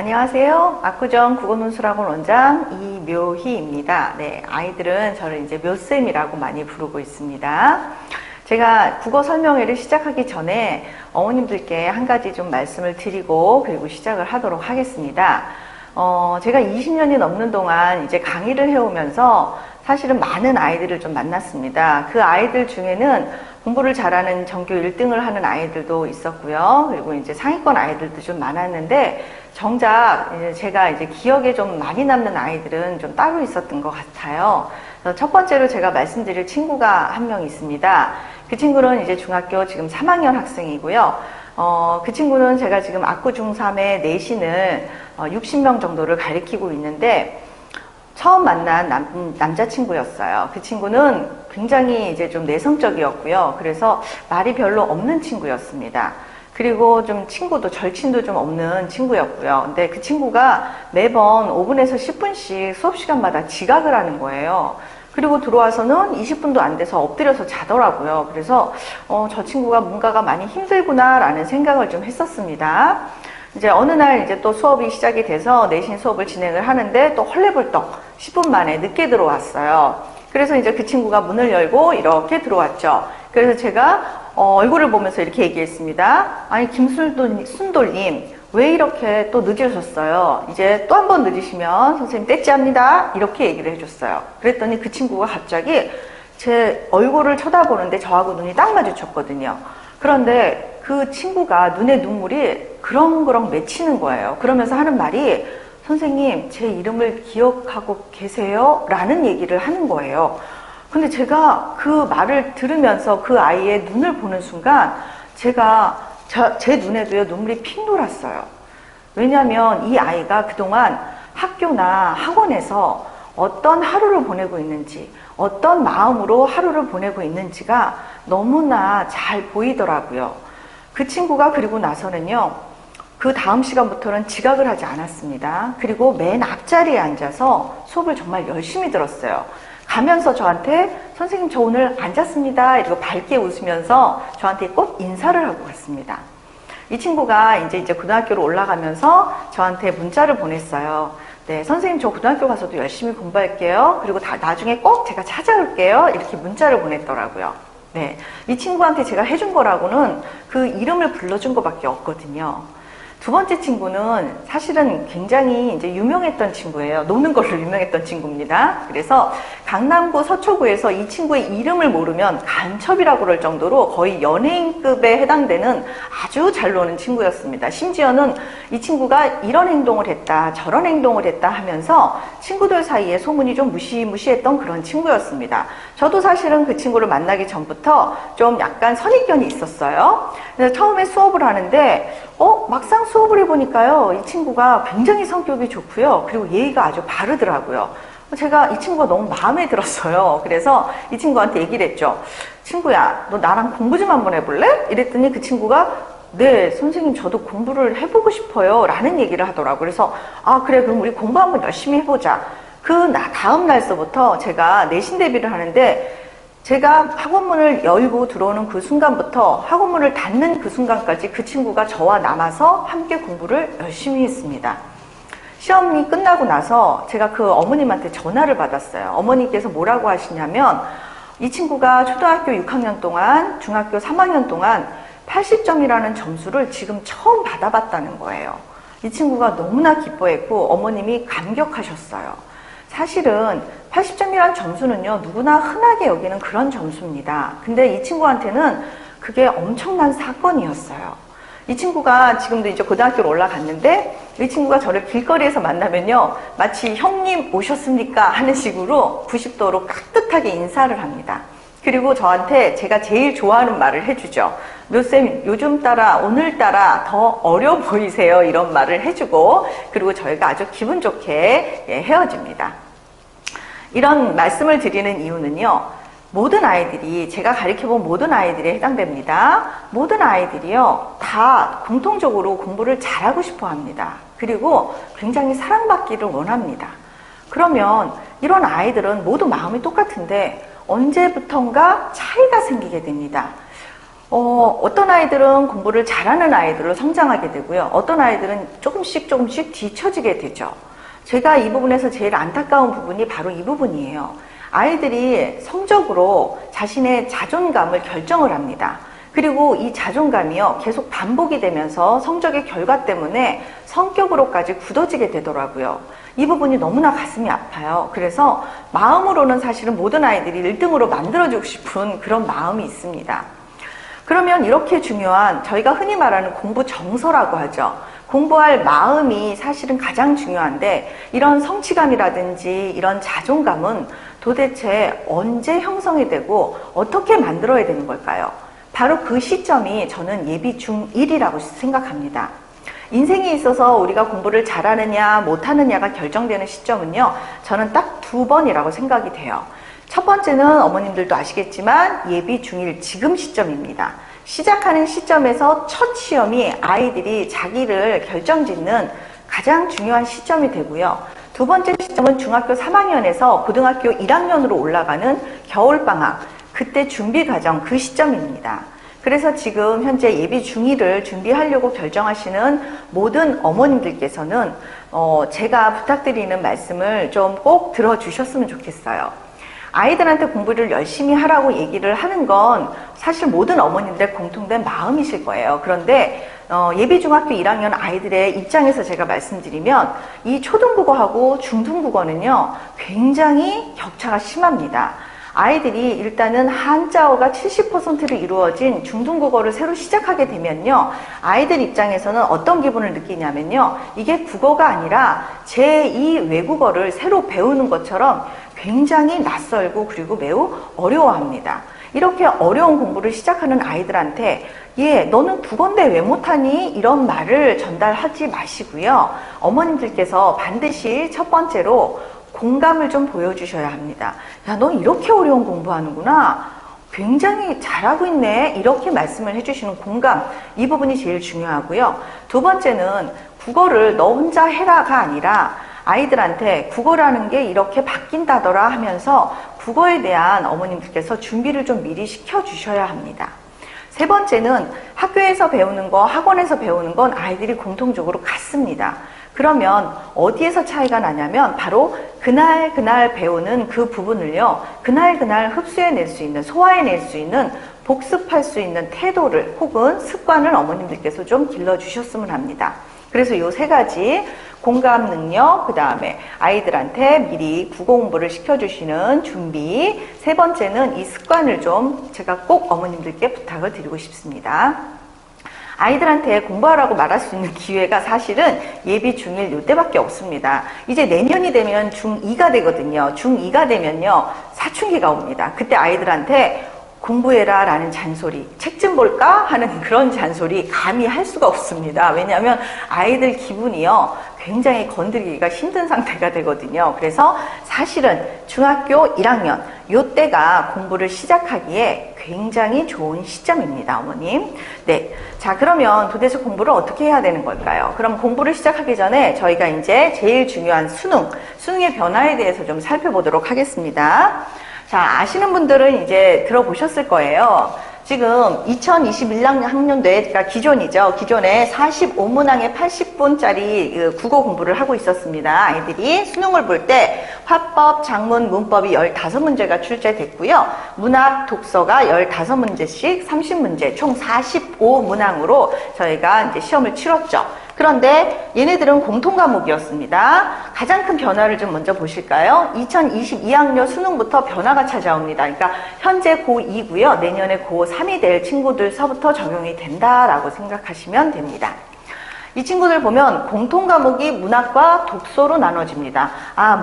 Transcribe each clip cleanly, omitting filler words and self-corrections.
안녕하세요. 압구정 국어논술학원 원장 이묘희입니다. 네, 아이들은 저를 이제 묘쌤이라고 많이 부르고 있습니다. 제가 국어 설명회를 시작하기 전에 어머님들께 한 가지 좀 말씀을 드리고 그리고 시작을 하도록 하겠습니다. 제가 20년이 넘는 동안 이제 강의를 해오면서 사실은 많은 아이들을 좀 만났습니다. 그 아이들 중에는 공부를 잘하는 전교 1등을 하는 아이들도 있었고요. 그리고 이제 상위권 아이들도 좀 많았는데 정작 제가 이제 기억에 좀 많이 남는 아이들은 좀 따로 있었던 것 같아요. 첫 번째로 제가 말씀드릴 친구가 한 명 있습니다. 그 친구는 이제 중학교 지금 3학년 학생이고요. 그 친구는 제가 지금 압구 중3의 내신을 60명 정도를 가리키고 있는데 처음 만난 남자친구였어요. 그 친구는 굉장히 이제 좀 내성적이었고요. 그래서 말이 별로 없는 친구였습니다. 그리고 좀 친구도 절친도 좀 없는 친구였고요. 근데 그 친구가 매번 5분에서 10분씩 수업 시간마다 지각을 하는 거예요. 그리고 들어와서는 20분도 안 돼서 엎드려서 자더라고요. 그래서 저 친구가 뭔가가 많이 힘들구나라는 생각을 좀 했었습니다. 이제 어느 날 이제 또 수업이 시작이 돼서 내신 수업을 진행을 하는데 또 헐레벌떡 10분 만에 늦게 들어왔어요. 그래서 이제 그 친구가 문을 열고 이렇게 들어왔죠. 그래서 제가 얼굴을 보면서 이렇게 얘기했습니다. 아니 김순돌님 왜 이렇게 또 늦으셨어요? 이제 또 한 번 늦으시면 선생님 떼찌합니다. 이렇게 얘기를 해줬어요. 그랬더니 그 친구가 갑자기 제 얼굴을 쳐다보는데 저하고 눈이 딱 마주쳤거든요. 그런데 그 친구가 눈에 눈물이 그렁그렁 맺히는 거예요. 그러면서 하는 말이 선생님 제 이름을 기억하고 계세요? 라는 얘기를 하는 거예요. 근데 제가 그 말을 들으면서 그 아이의 눈을 보는 순간 제 눈에도요 눈물이 핑 돌았어요. 왜냐하면 이 아이가 그동안 학교나 학원에서 어떤 하루를 보내고 있는지 어떤 마음으로 하루를 보내고 있는지가 너무나 잘 보이더라고요. 그 친구가 그리고 나서는요 그 다음 시간부터는 지각을 하지 않았습니다. 그리고 맨 앞자리에 앉아서 수업을 정말 열심히 들었어요. 가면서 저한테 선생님 저 오늘 앉았습니다. 이러고 밝게 웃으면서 저한테 꼭 인사를 하고 갔습니다. 이 친구가 이제 고등학교로 올라가면서 저한테 문자를 보냈어요. 네, 선생님 저 고등학교 가서도 열심히 공부할게요. 그리고 나중에 꼭 제가 찾아올게요. 이렇게 문자를 보냈더라고요. 네, 이 친구한테 제가 해준 거라고는 그 이름을 불러준 것밖에 없거든요. 두 번째 친구는 사실은 굉장히 이제 유명했던 친구예요. 노는 걸로 유명했던 친구입니다. 그래서 강남구 서초구에서 이 친구의 이름을 모르면 간첩이라고 그럴 정도로 거의 연예인급에 해당되는 아주 잘 노는 친구였습니다. 심지어는 이 친구가 이런 행동을 했다, 저런 행동을 했다 하면서 친구들 사이에 소문이 좀 무시무시했던 그런 친구였습니다. 저도 사실은 그 친구를 만나기 전부터 좀 약간 선입견이 있었어요. 그래서 처음에 수업을 하는데 막상 수업을 해보니까요 이 친구가 굉장히 성격이 좋고요 그리고 예의가 아주 바르더라고요. 제가 이 친구가 너무 마음에 들었어요. 그래서 이 친구한테 얘기를 했죠. 친구야 너 나랑 공부 좀 한번 해볼래? 이랬더니 그 친구가 네 선생님 저도 공부를 해보고 싶어요 라는 얘기를 하더라고요. 그래서 아 그래 그럼 우리 공부 한번 열심히 해보자. 그 다음 날서부터 제가 내신 대비를 하는데 제가 학원문을 열고 들어오는 그 순간부터 학원문을 닫는 그 순간까지 그 친구가 저와 남아서 함께 공부를 열심히 했습니다. 시험이 끝나고 나서 제가 그 어머님한테 전화를 받았어요. 어머니께서 뭐라고 하시냐면 이 친구가 초등학교 6학년 동안 중학교 3학년 동안 80점이라는 점수를 지금 처음 받아봤다는 거예요. 이 친구가 너무나 기뻐했고 어머님이 감격하셨어요. 사실은 80점이라는 점수는요 누구나 흔하게 여기는 그런 점수입니다. 근데 이 친구한테는 그게 엄청난 사건이었어요. 이 친구가 지금도 이제 고등학교로 올라갔는데 이 친구가 저를 길거리에서 만나면요 마치 형님 오셨습니까 하는 식으로 90도로 깍듯하게 인사를 합니다. 그리고 저한테 제가 제일 좋아하는 말을 해주죠. 묘쌤 요즘 따라 오늘따라 더 어려 보이세요 이런 말을 해주고 그리고 저희가 아주 기분 좋게 헤어집니다. 이런 말씀을 드리는 이유는요 모든 아이들이 제가 가르쳐본 모든 아이들에 해당됩니다. 모든 아이들이요 다 공통적으로 공부를 잘하고 싶어 합니다. 그리고 굉장히 사랑받기를 원합니다. 그러면 이런 아이들은 모두 마음이 똑같은데 언제부턴가 차이가 생기게 됩니다. 어떤 아이들은 공부를 잘하는 아이들로 성장하게 되고요. 어떤 아이들은 조금씩 뒤처지게 되죠. 제가 이 부분에서 제일 안타까운 부분이 바로 이 부분이에요. 아이들이 성적으로 자신의 자존감을 결정을 합니다. 그리고 이 자존감이요, 계속 반복이 되면서 성적의 결과 때문에 성격으로까지 굳어지게 되더라고요. 이 부분이 너무나 가슴이 아파요. 그래서 마음으로는 사실은 모든 아이들이 1등으로 만들어주고 싶은 그런 마음이 있습니다. 그러면 이렇게 중요한, 저희가 흔히 말하는 공부 정서라고 하죠. 공부할 마음이 사실은 가장 중요한데, 이런 성취감이라든지 이런 자존감은 도대체 언제 형성이 되고 어떻게 만들어야 되는 걸까요? 바로 그 시점이 저는 예비 중1이라고 생각합니다. 인생에 있어서 우리가 공부를 잘하느냐 못하느냐가 결정되는 시점은요, 저는 딱 2번이라고 생각이 돼요. 첫 번째는 어머님들도 아시겠지만 예비 중1 지금 시점입니다. 시작하는 시점에서 첫 시험이 아이들이 자기를 결정짓는 가장 중요한 시점이 되고요. 두 번째 시점은 중학교 3학년에서 고등학교 1학년으로 올라가는 겨울방학, 그때 준비과정 그 시점입니다. 그래서 지금 현재 예비 중1을 준비하려고 결정하시는 모든 어머님들께서는 제가 부탁드리는 말씀을 좀 꼭 들어주셨으면 좋겠어요. 아이들한테 공부를 열심히 하라고 얘기를 하는 건 사실 모든 어머님들의 공통된 마음이실 거예요. 그런데 예비 중학교 1학년 아이들의 입장에서 제가 말씀드리면 이 초등국어하고 중등국어는요, 굉장히 격차가 심합니다. 아이들이 일단은 한자어가 70%를 이루어진 중등국어를 새로 시작하게 되면요, 아이들 입장에서는 어떤 기분을 느끼냐면요, 이게 국어가 아니라 제2 외국어를 새로 배우는 것처럼 굉장히 낯설고 그리고 매우 어려워합니다. 이렇게 어려운 공부를 시작하는 아이들한테 너는 국어인데 왜 못하니? 이런 말을 전달하지 마시고요. 어머님들께서 반드시 첫 번째로 공감을 좀 보여주셔야 합니다. 야, 너 이렇게 어려운 공부하는구나. 굉장히 잘하고 있네. 이렇게 말씀을 해주시는 공감, 이 부분이 제일 중요하고요. 두 번째는 국어를 너 혼자 해라가 아니라 아이들한테 국어라는 게 이렇게 바뀐다더라 하면서 국어에 대한 어머님들께서 준비를 좀 미리 시켜주셔야 합니다. 세 번째는 학교에서 배우는 거, 학원에서 배우는 건 아이들이 공통적으로 같습니다. 그러면 어디에서 차이가 나냐면 바로 그날 배우는 그 부분을요, 그날 흡수해낼 수 있는, 소화해낼 수 있는, 복습할 수 있는 태도를 혹은 습관을 어머님들께서 좀 길러주셨으면 합니다. 그래서 이 세 가지, 공감 능력, 그 다음에 아이들한테 미리 국어 공부를 시켜주시는 준비, 세 번째는 이 습관을 좀 제가 꼭 어머님들께 부탁을 드리고 싶습니다. 아이들한테 공부하라고 말할 수 있는 기회가 사실은 예비 중1 이때밖에 없습니다. 이제 내년이 되면 중2가 되거든요. 중2가 되면요, 사춘기가 옵니다. 그때 아이들한테 공부해라 라는 잔소리, 책 좀 볼까? 하는 그런 잔소리 감히 할 수가 없습니다. 왜냐하면 아이들 기분이요, 굉장히 건드리기가 힘든 상태가 되거든요. 그래서 사실은 중학교 1학년 요때가 공부를 시작하기에 굉장히 좋은 시점입니다, 어머님. 네. 자, 그러면 도대체 공부를 어떻게 해야 되는 걸까요? 그럼 공부를 시작하기 전에 저희가 이제 제일 중요한 수능의 변화에 대해서 좀 살펴보도록 하겠습니다. 자, 아시는 분들은 이제 들어보셨을 거예요. 지금 2021학년도에, 그러니까 기존이죠. 기존에 45문항에 80분짜리 국어 공부를 하고 있었습니다. 아이들이 수능을 볼 때 화법, 작문, 문법이 15문제가 출제됐고요. 문학, 독서가 15문제씩 30문제, 총 45문항으로 저희가 이제 시험을 치렀죠. 그런데 얘네들은 공통 과목이었습니다. 가장 큰 변화를 좀 먼저 보실까요? 2022학년 수능부터 변화가 찾아옵니다. 그러니까 현재 고2고요. 내년에 고3이 될 친구들서부터 적용이 된다라고 생각하시면 됩니다. 이 친구들 보면 공통 과목이 문학과 독서로 나눠집니다.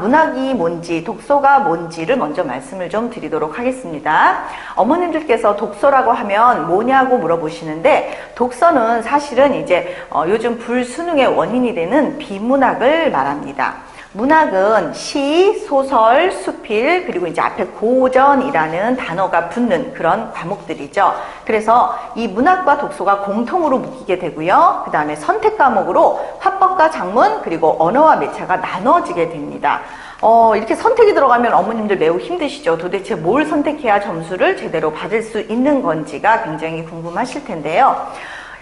문학이 뭔지, 독서가 뭔지를 먼저 말씀을 좀 드리도록 하겠습니다. 어머님들께서 독서라고 하면 뭐냐고 물어보시는데, 독서는 사실은 이제 요즘 불수능의 원인이 되는 비문학을 말합니다. 문학은 시, 소설, 수필, 그리고 이제 앞에 고전이라는 단어가 붙는 그런 과목들이죠. 그래서 이 문학과 독서가 공통으로 묶이게 되고요. 그 다음에 선택 과목으로 화법과 작문, 그리고 언어와 매체가 나눠지게 됩니다. 이렇게 선택이 들어가면 어머님들 매우 힘드시죠. 도대체 뭘 선택해야 점수를 제대로 받을 수 있는 건지가 굉장히 궁금하실 텐데요.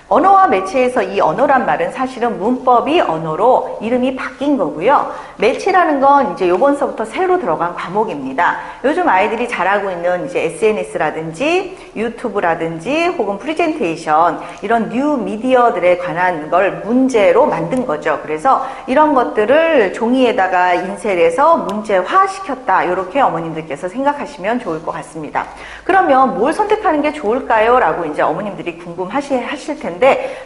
언어와 매체에서 이 언어란 말은 사실은 문법이 언어로 이름이 바뀐 거고요. 매체라는 건 이제 요번서부터 새로 들어간 과목입니다. 요즘 아이들이 잘하고 있는 이제 SNS라든지 유튜브라든지 혹은 프레젠테이션 이런 뉴 미디어들에 관한 걸 문제로 만든 거죠. 그래서 이런 것들을 종이에다가 인쇄를 해서 문제화 시켰다. 이렇게 어머님들께서 생각하시면 좋을 것 같습니다. 그러면 뭘 선택하는 게 좋을까요? 라고 이제 어머님들이 궁금하실 텐데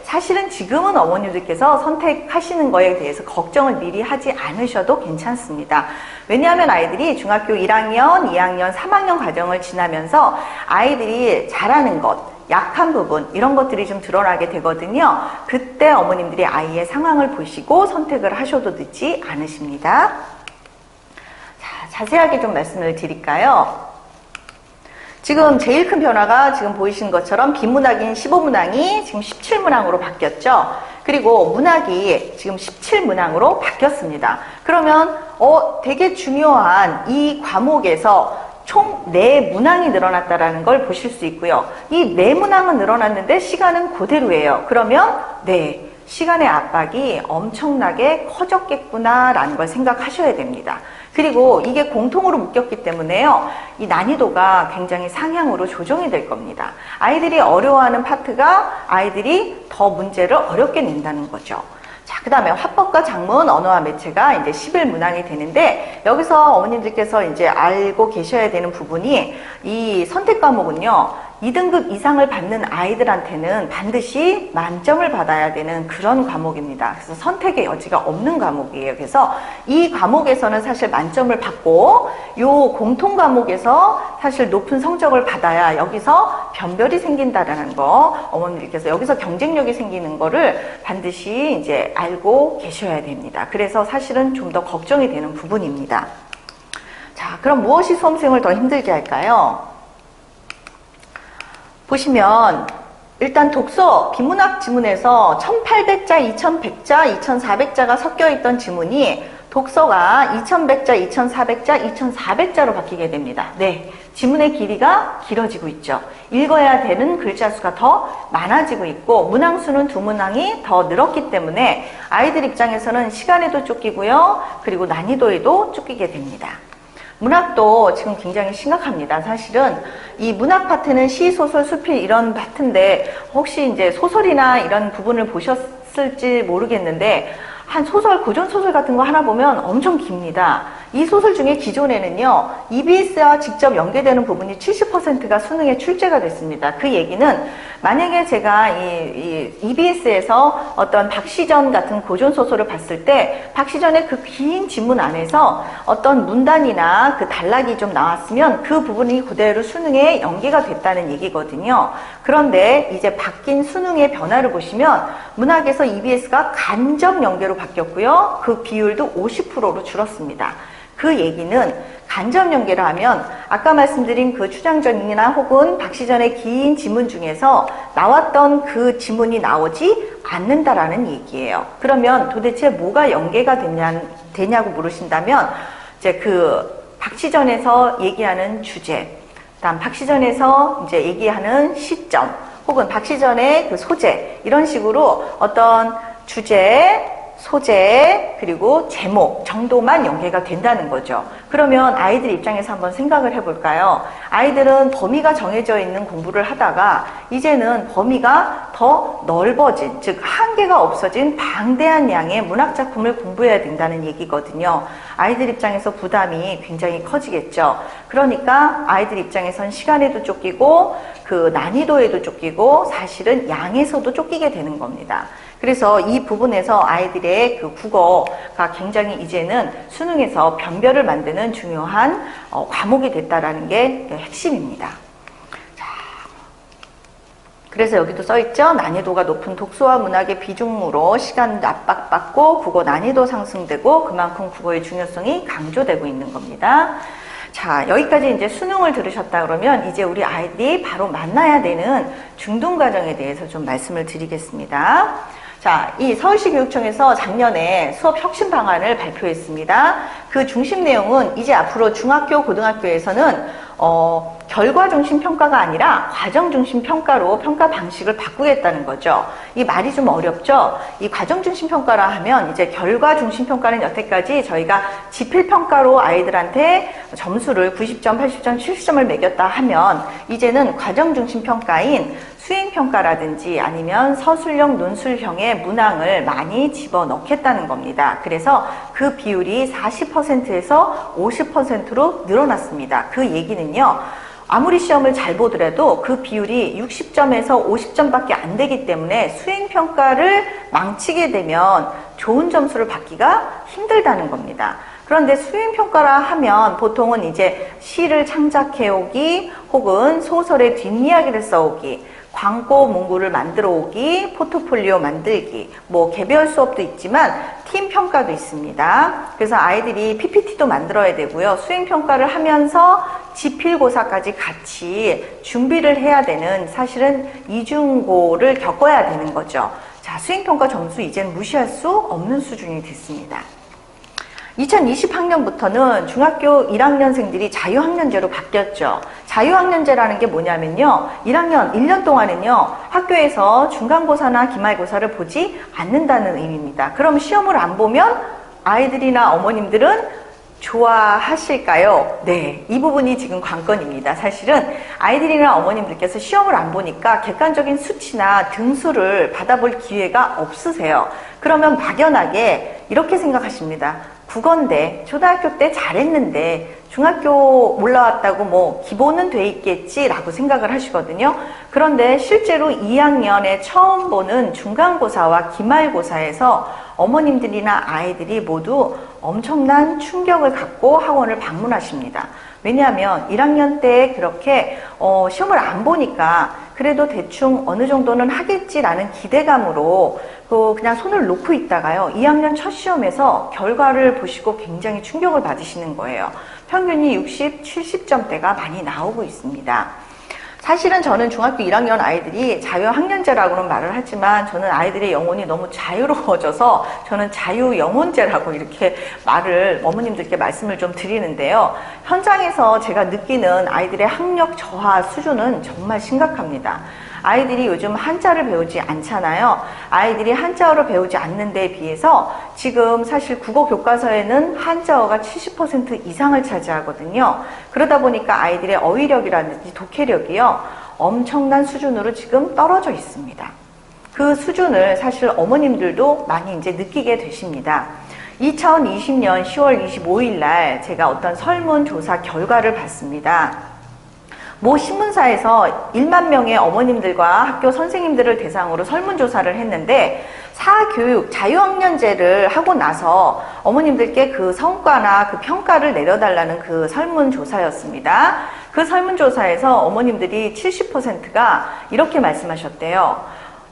사실은 지금은 어머님들께서 선택하시는 거에 대해서 걱정을 미리 하지 않으셔도 괜찮습니다. 왜냐하면 아이들이 중학교 1학년, 2학년, 3학년 과정을 지나면서 아이들이 잘하는 것, 약한 부분 이런 것들이 좀 드러나게 되거든요. 그때 어머님들이 아이의 상황을 보시고 선택을 하셔도 늦지 않으십니다. 자, 자세하게 좀 말씀을 드릴까요? 지금 제일 큰 변화가 지금 보이시는 것처럼 비문학인 15문항이 지금 17문항으로 바뀌었죠. 그리고 문학이 지금 17문항으로 바뀌었습니다. 그러면 되게 중요한 이 과목에서 총 4문항이 늘어났다는 걸 보실 수 있고요. 이 4문항은 늘어났는데 시간은 그대로예요. 그러면 시간의 압박이 엄청나게 커졌겠구나라는 걸 생각하셔야 됩니다. 그리고 이게 공통으로 묶였기 때문에요. 이 난이도가 굉장히 상향으로 조정이 될 겁니다. 아이들이 어려워하는 파트가 아이들이 더 문제를 어렵게 낸다는 거죠. 자, 그 다음에 화법과 작문, 언어와 매체가 이제 11문항이 되는데 여기서 어머님들께서 이제 알고 계셔야 되는 부분이 이 선택 과목은요. 2등급 이상을 받는 아이들한테는 반드시 만점을 받아야 되는 그런 과목입니다. 그래서 선택의 여지가 없는 과목이에요. 그래서 이 과목에서는 사실 만점을 받고 요 공통 과목에서 사실 높은 성적을 받아야 여기서 변별이 생긴다라는 거 어머님들께서 여기서 경쟁력이 생기는 거를 반드시 이제 알고 계셔야 됩니다. 그래서 사실은 좀 더 걱정이 되는 부분입니다. 자, 그럼 무엇이 수험생을 더 힘들게 할까요? 보시면 일단 독서 비문학 지문에서 1800자, 2100자, 2400자가 섞여 있던 지문이 독서가 2100자, 2400자, 2400자로 바뀌게 됩니다. 네, 지문의 길이가 길어지고 있죠. 읽어야 되는 글자 수가 더 많아지고 있고 문항수는 2문항이 더 늘었기 때문에 아이들 입장에서는 시간에도 쫓기고요. 그리고 난이도에도 쫓기게 됩니다. 문학도 지금 굉장히 심각합니다. 사실은 이 문학 파트는 시, 소설, 수필 이런 파트인데 혹시 이제 소설이나 이런 부분을 보셨을지 모르겠는데 한 소설, 고전소설 같은 거 하나 보면 엄청 깁니다. 이 소설 중에 기존에는요, EBS와 직접 연계되는 부분이 70%가 수능에 출제가 됐습니다. 그 얘기는 만약에 제가 이 EBS에서 어떤 박시전 같은 고전소설을 봤을 때 박시전의 그 긴 지문 안에서 어떤 문단이나 그 단락이 좀 나왔으면 그 부분이 그대로 수능에 연계가 됐다는 얘기거든요. 그런데 이제 바뀐 수능의 변화를 보시면 문학에서 EBS가 간접 연계로 바뀌었고요. 그 비율도 50%로 줄었습니다. 그 얘기는 간접 연계를 하면 아까 말씀드린 그 추장전이나 혹은 박시전의 긴 지문 중에서 나왔던 그 지문이 나오지 않는다라는 얘기예요. 그러면 도대체 뭐가 연계가 되냐고 물으신다면 이제 그 박시전에서 얘기하는 주제, 다음 박시전에서 이제 얘기하는 시점, 혹은 박시전의 그 소재 이런 식으로 어떤 주제, 소재, 그리고 제목 정도만 연계가 된다는 거죠. 그러면 아이들 입장에서 한번 생각을 해볼까요? 아이들은 범위가 정해져 있는 공부를 하다가 이제는 범위가 더 넓어진, 즉 한계가 없어진 방대한 양의 문학작품을 공부해야 된다는 얘기거든요. 아이들 입장에서 부담이 굉장히 커지겠죠. 그러니까 아이들 입장에선 시간에도 쫓기고 그 난이도에도 쫓기고 사실은 양에서도 쫓기게 되는 겁니다. 그래서 이 부분에서 아이들의 그 국어가 굉장히 이제는 수능에서 변별을 만드는 중요한 과목이 됐다라는 게 핵심입니다. 자, 그래서 여기도 써있죠. 난이도가 높은 독서와 문학의 비중으로 시간 압박받고 국어 난이도 상승되고 그만큼 국어의 중요성이 강조되고 있는 겁니다. 자, 여기까지 이제 수능을 들으셨다 그러면 이제 우리 아이들이 바로 만나야 되는 중등 과정에 대해서 좀 말씀을 드리겠습니다. 자, 이 서울시 교육청에서 작년에 수업 혁신 방안을 발표했습니다. 그 중심 내용은 이제 앞으로 중학교, 고등학교에서는 결과 중심 평가가 아니라 과정 중심 평가로 평가 방식을 바꾸겠다는 거죠. 이 말이 좀 어렵죠? 이 과정 중심 평가라 하면 이제 결과 중심 평가는 여태까지 저희가 지필 평가로 아이들한테 점수를 90점, 80점, 70점을 매겼다 하면 이제는 과정 중심 평가인 수행평가라든지 아니면 서술형, 논술형의 문항을 많이 집어넣겠다는 겁니다. 그래서 그 비율이 40%에서 50%로 늘어났습니다. 그 얘기는요, 아무리 시험을 잘 보더라도 그 비율이 60점에서 50점밖에 안 되기 때문에 수행평가를 망치게 되면 좋은 점수를 받기가 힘들다는 겁니다. 그런데 수행평가라 하면 보통은 이제 시를 창작해오기 혹은 소설의 뒷이야기를 써오기, 광고 문구를 만들어 오기, 포트폴리오 만들기, 뭐 개별 수업도 있지만 팀 평가도 있습니다. 그래서 아이들이 PPT도 만들어야 되고요. 수행 평가를 하면서 지필고사까지 같이 준비를 해야 되는 사실은 이중고를 겪어야 되는 거죠. 자, 수행 평가 점수 이제는 무시할 수 없는 수준이 됐습니다. 2020학년부터는 중학교 1학년생들이 자유학년제로 바뀌었죠. 자유학년제라는 게 뭐냐면요. 1년 동안은요. 학교에서 중간고사나 기말고사를 보지 않는다는 의미입니다. 그럼 시험을 안 보면 아이들이나 어머님들은 좋아하실까요? 네, 이 부분이 지금 관건입니다. 사실은 아이들이나 어머님들께서 시험을 안 보니까 객관적인 수치나 등수를 받아볼 기회가 없으세요. 그러면 막연하게 이렇게 생각하십니다. 국어인데 초등학교 때 잘했는데 중학교 올라왔다고 뭐 기본은 돼 있겠지 라고 생각을 하시거든요. 그런데 실제로 2학년에 처음 보는 중간고사와 기말고사에서 어머님들이나 아이들이 모두 엄청난 충격을 갖고 학원을 방문하십니다. 왜냐하면 1학년 때 그렇게 시험을 안 보니까 그래도 대충 어느 정도는 하겠지라는 기대감으로 그냥 손을 놓고 있다가요. 2학년 첫 시험에서 결과를 보시고 굉장히 충격을 받으시는 거예요. 평균이 60, 70점대가 많이 나오고 있습니다. 사실은 저는 중학교 1학년 아이들이 자유학년제라고는 말을 하지만 저는 아이들의 영혼이 너무 자유로워져서 저는 자유영혼제라고 이렇게 말을 어머님들께 말씀을 좀 드리는데요. 현장에서 제가 느끼는 아이들의 학력 저하 수준은 정말 심각합니다. 아이들이 요즘 한자를 배우지 않잖아요. 아이들이 한자어를 배우지 않는 데에 비해서 지금 사실 국어 교과서에는 한자어가 70% 이상을 차지하거든요. 그러다 보니까 아이들의 어휘력이라든지 독해력이요. 엄청난 수준으로 지금 떨어져 있습니다. 그 수준을 사실 어머님들도 많이 이제 느끼게 되십니다. 2020년 10월 25일 날 제가 어떤 설문조사 결과를 봤습니다. 모 신문사에서 1만 명의 어머님들과 학교 선생님들을 대상으로 설문조사를 했는데 사교육 자유학년제를 하고 나서 어머님들께 그 성과나 그 평가를 내려달라는 그 설문조사였습니다. 그 설문조사에서 어머님들이 70%가 이렇게 말씀하셨대요.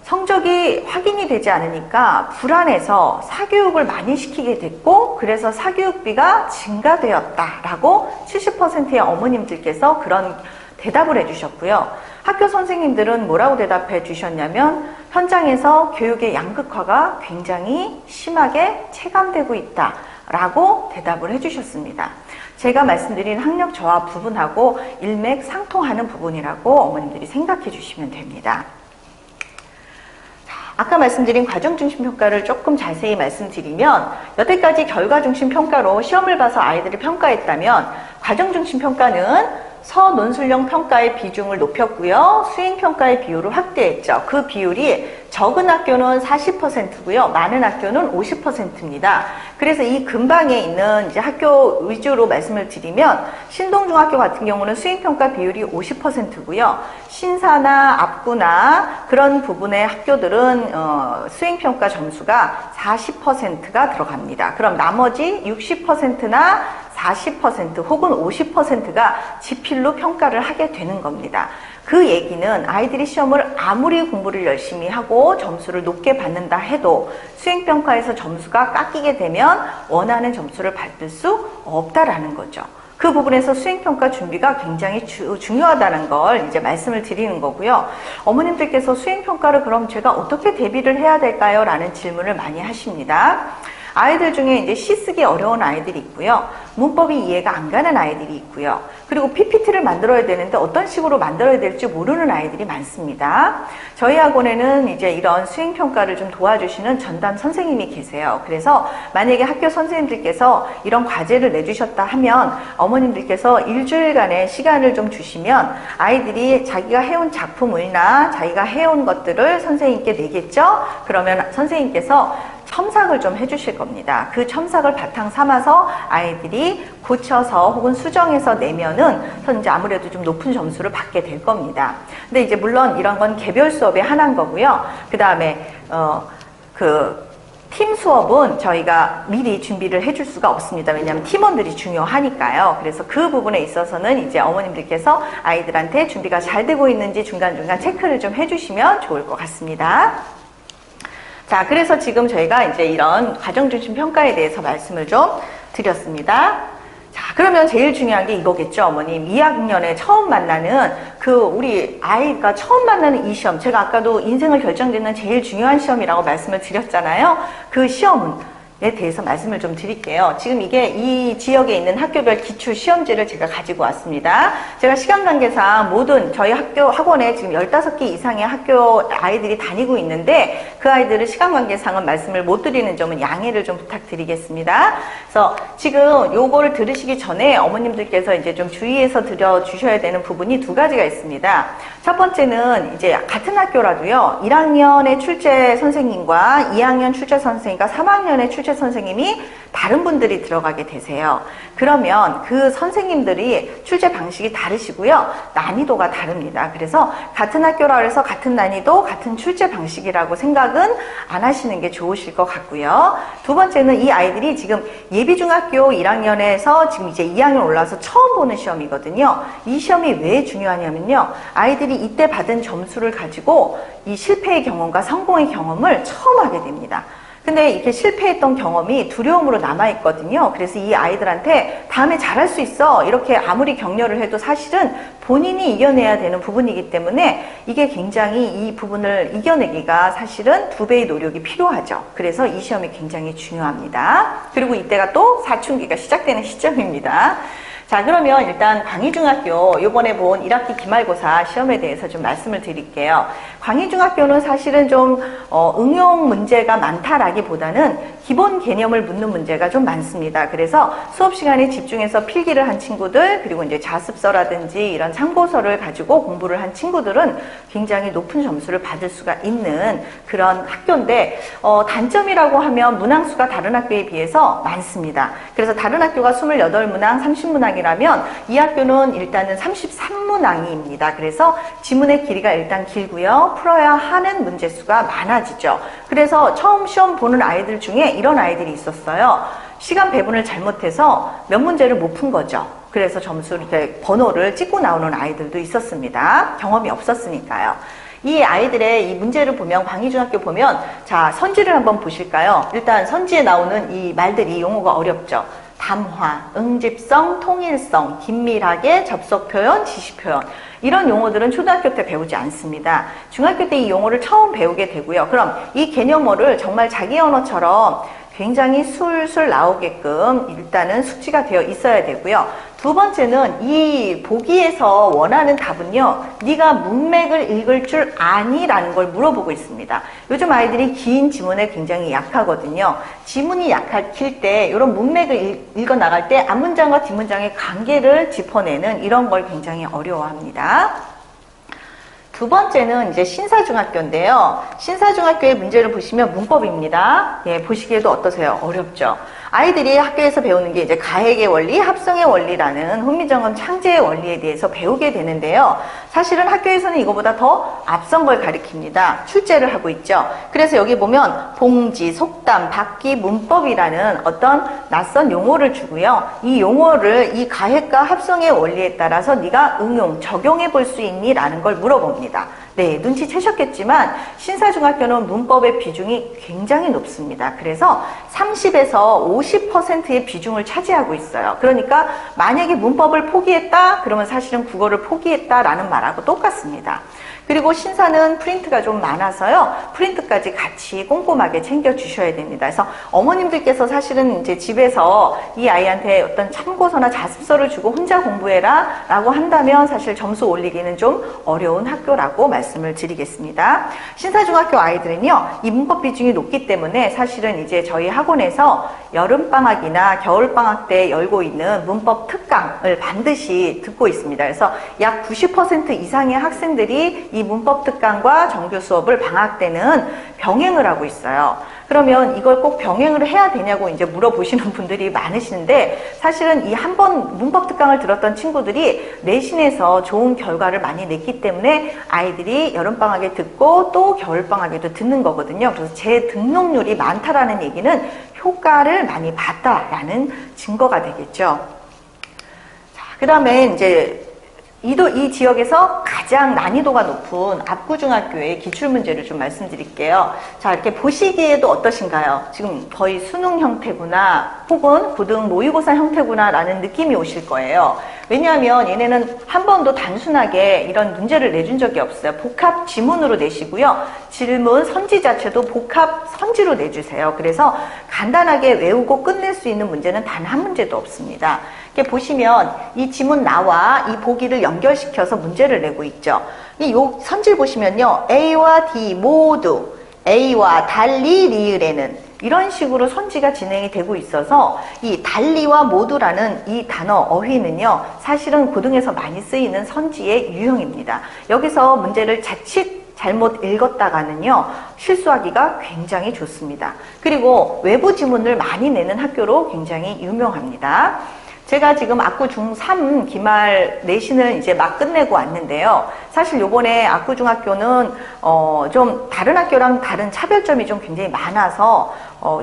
성적이 확인이 되지 않으니까 불안해서 사교육을 많이 시키게 됐고 그래서 사교육비가 증가되었다라고 70%의 어머님들께서 그런 대답을 해주셨고요. 학교 선생님들은 뭐라고 대답해 주셨냐면 현장에서 교육의 양극화가 굉장히 심하게 체감되고 있다라고 대답을 해주셨습니다. 제가 말씀드린 학력 저하 부분하고 일맥상통하는 부분이라고 어머님들이 생각해 주시면 됩니다. 아까 말씀드린 과정중심 평가를 조금 자세히 말씀드리면 여태까지 결과중심 평가로 시험을 봐서 아이들을 평가했다면 과정중심 평가는 서논술형 평가의 비중을 높였고요. 수행평가의 비율을 확대했죠. 그 비율이 적은 학교는 40%고요. 많은 학교는 50%입니다. 그래서 이 근방에 있는 이제 학교 위주로 말씀을 드리면 신동중학교 같은 경우는 수행평가 비율이 50%고요. 신사나 압구나 그런 부분의 학교들은 수행평가 점수가 40%가 들어갑니다. 그럼 나머지 60%나 40% 혹은 50%가 지필로 평가를 하게 되는 겁니다. 그 얘기는 아이들이 시험을 아무리 공부를 열심히 하고 점수를 높게 받는다 해도 수행평가에서 점수가 깎이게 되면 원하는 점수를 받을 수 없다라는 거죠. 그 부분에서 수행평가 준비가 굉장히 중요하다는 걸 이제 말씀을 드리는 거고요. 어머님들께서 수행평가를 그럼 제가 어떻게 대비를 해야 될까요? 라는 질문을 많이 하십니다. 아이들 중에 이제 시 쓰기 어려운 아이들이 있고요. 문법이 이해가 안 가는 아이들이 있고요. 그리고 PPT를 만들어야 되는데 어떤 식으로 만들어야 될지 모르는 아이들이 많습니다. 저희 학원에는 이제 이런 수행평가를 좀 도와주시는 전담 선생님이 계세요. 그래서 만약에 학교 선생님들께서 이런 과제를 내주셨다 하면 어머님들께서 일주일간의 시간을 좀 주시면 아이들이 자기가 해온 작품을나 자기가 해온 것들을 선생님께 내겠죠? 그러면 선생님께서 첨삭을 좀 해주실 겁니다. 그 첨삭을 바탕 삼아서 아이들이 고쳐서 혹은 수정해서 내면은 이제 아무래도 좀 높은 점수를 받게 될 겁니다. 근데 이제 물론 이런 건 개별 수업의 하나인 거고요. 그 다음에 팀 수업은 저희가 미리 준비를 해줄 수가 없습니다. 왜냐하면 팀원들이 중요하니까요. 그래서 그 부분에 있어서는 이제 어머님들께서 아이들한테 준비가 잘 되고 있는지 중간중간 체크를 좀 해주시면 좋을 것 같습니다. 자, 그래서 지금 저희가 이제 이런 가정중심 평가에 대해서 말씀을 좀 드렸습니다. 자, 그러면 제일 중요한 게 이거겠죠, 어머님. 2학년에 처음 만나는 우리 아이가 처음 만나는 이 시험. 제가 아까도 인생을 결정짓는 제일 중요한 시험이라고 말씀을 드렸잖아요. 그 시험은 에 대해서 말씀을 좀 드릴게요. 지금 이게 이 지역에 있는 학교별 기출 시험지를 제가 가지고 왔습니다. 제가 시간 관계상 모든 저희 학원에 지금 15개 이상의 학교 아이들이 다니고 있는데 그 아이들을 시간 관계상은 말씀을 못 드리는 점은 양해를 좀 부탁드리겠습니다. 그래서 지금 요거를 들으시기 전에 어머님들께서 이제 좀 주의해서 들어주셔야 되는 부분이 두 가지가 있습니다. 첫 번째는 이제 같은 학교라도요, 1학년의 출제 선생님과 2학년 출제 선생님과 3학년의 출제 선생님이 다른 분들이 들어가게 되세요. 그러면 그 선생님들이 출제 방식이 다르시고요. 난이도가 다릅니다. 그래서 같은 학교라 해서 같은 난이도, 같은 출제 방식이라고 생각은 안 하시는 게 좋으실 것 같고요. 두 번째는 이 아이들이 지금 예비중학교 1학년에서 지금 이제 2학년 올라와서 처음 보는 시험이거든요. 이 시험이 왜 중요하냐면요. 아이들이 이때 받은 점수를 가지고 이 실패의 경험과 성공의 경험을 처음 하게 됩니다. 근데 이렇게 실패했던 경험이 두려움으로 남아있거든요. 그래서 이 아이들한테 다음에 잘할 수 있어, 이렇게 아무리 격려를 해도 사실은 본인이 이겨내야 되는 부분이기 때문에 이게 굉장히 이 부분을 이겨내기가 사실은 2배의 노력이 필요하죠. 그래서 이 시험이 굉장히 중요합니다. 그리고 이때가 또 사춘기가 시작되는 시점입니다. 자, 그러면 일단 광희중학교 요번에 본 1학기 기말고사 시험에 대해서 좀 말씀을 드릴게요. 광희중학교는 사실은 좀 응용 문제가 많다라기보다는 기본 개념을 묻는 문제가 좀 많습니다. 그래서 수업 시간에 집중해서 필기를 한 친구들, 그리고 이제 자습서라든지 이런 참고서를 가지고 공부를 한 친구들은 굉장히 높은 점수를 받을 수가 있는 그런 학교인데, 단점이라고 하면 문항수가 다른 학교에 비해서 많습니다. 그래서 다른 학교가 28문항, 30문항이라면 이 학교는 일단은 33문항입니다. 그래서 지문의 길이가 일단 길고요. 풀어야 하는 문제수가 많아지죠. 그래서 처음 시험 보는 아이들 중에 이런 아이들이 있었어요. 시간 배분을 잘못해서 몇 문제를 못 푼 거죠. 그래서 점수를 이렇게 번호를 찍고 나오는 아이들도 있었습니다. 경험이 없었으니까요. 이 아이들의 이 문제를 보면, 광희중학교 보면, 자, 선지를 한번 보실까요? 일단 선지에 나오는 이 말들이 용어가 어렵죠. 담화, 응집성, 통일성, 긴밀하게, 접속표현, 지시표현. 이런 용어들은 초등학교 때 배우지 않습니다. 중학교 때 이 용어를 처음 배우게 되고요. 그럼 이 개념어를 정말 자기 언어처럼 굉장히 술술 나오게끔 일단은 숙지가 되어 있어야 되고요. 두 번째는 이 보기에서 원하는 답은요, 네가 문맥을 읽을 줄 아니? 라는 걸 물어보고 있습니다. 요즘 아이들이 긴 지문에 굉장히 약하거든요. 지문이 약할 때 이런 문맥을 읽어 나갈 때 앞문장과 뒷문장의 관계를 짚어내는 이런 걸 굉장히 어려워합니다. 두 번째는 이제 신사중학교인데요. 신사중학교의 문제를 보시면 문법입니다. 예, 보시기에도 어떠세요? 어렵죠? 아이들이 학교에서 배우는 게 이제 가액의 원리, 합성의 원리라는 훈민정음 창제의 원리에 대해서 배우게 되는데요. 사실은 학교에서는 이거보다 더 앞선 걸 가리킵니다. 출제를 하고 있죠. 그래서 여기 보면 봉지, 속담, 받기, 문법이라는 어떤 낯선 용어를 주고요. 이 용어를 이 가액과 합성의 원리에 따라서 네가 응용, 적용해 볼 수 있니? 라는 걸 물어봅니다. 네, 눈치채셨겠지만 신사중학교는 문법의 비중이 굉장히 높습니다. 그래서 30에서 50%의 비중을 차지하고 있어요. 그러니까 만약에 문법을 포기했다, 그러면 사실은 국어를 포기했다라는 말하고 똑같습니다. 그리고 신사는 프린트가 좀 많아서요. 프린트까지 같이 꼼꼼하게 챙겨주셔야 됩니다. 그래서 어머님들께서 사실은 이제 집에서 이 아이한테 어떤 참고서나 자습서를 주고 혼자 공부해라 라고 한다면 사실 점수 올리기는 좀 어려운 학교라고 말씀을 드리겠습니다. 신사중학교 아이들은요, 이 문법 비중이 높기 때문에 사실은 이제 저희 학원에서 여름방학이나 겨울방학 때 열고 있는 문법 특강을 반드시 듣고 있습니다. 그래서 약 90% 이상의 학생들이 이 문법 특강과 정규 수업을 방학 때는 병행을 하고 있어요. 그러면 이걸 꼭 병행을 해야 되냐고 이제 물어보시는 분들이 많으시는데, 사실은 이 한 번 문법 특강을 들었던 친구들이 내신에서 좋은 결과를 많이 냈기 때문에 아이들이 여름방학에 듣고 또 겨울방학에도 듣는 거거든요. 그래서 제 등록률이 많다라는 얘기는 효과를 많이 봤다라는 증거가 되겠죠. 자, 그 다음에 이제 이 지역에서 가장 난이도가 높은 압구중학교의 기출문제를 좀 말씀드릴게요. 자, 이렇게 보시기에도 어떠신가요? 지금 거의 수능 형태구나, 혹은 고등 모의고사 형태구나 라는 느낌이 오실 거예요. 왜냐하면 얘네는 한 번도 단순하게 이런 문제를 내준 적이 없어요. 복합 지문으로 내시고요. 질문 선지 자체도 복합 선지로 내주세요. 그래서 간단하게 외우고 끝낼 수 있는 문제는 단 한 문제도 없습니다. 이렇게 보시면 이 지문 나와 이 보기를 연결시켜서 문제를 내고 있죠. 이 선지를 보시면요. A와 D 모두 A와 달리 리을에는 이런 식으로 선지가 진행이 되고 있어서 이 달리와 모두라는 이 단어 어휘는요, 사실은 고등에서 많이 쓰이는 선지의 유형입니다. 여기서 문제를 자칫 잘못 읽었다가는요, 실수하기가 굉장히 좋습니다. 그리고 외부 지문을 많이 내는 학교로 굉장히 유명합니다. 제가 지금 압구 중3 기말 내신을 이제 막 끝내고 왔는데요. 사실 요번에 압구중학교는 좀 다른 학교랑 다른 차별점이 좀 굉장히 많아서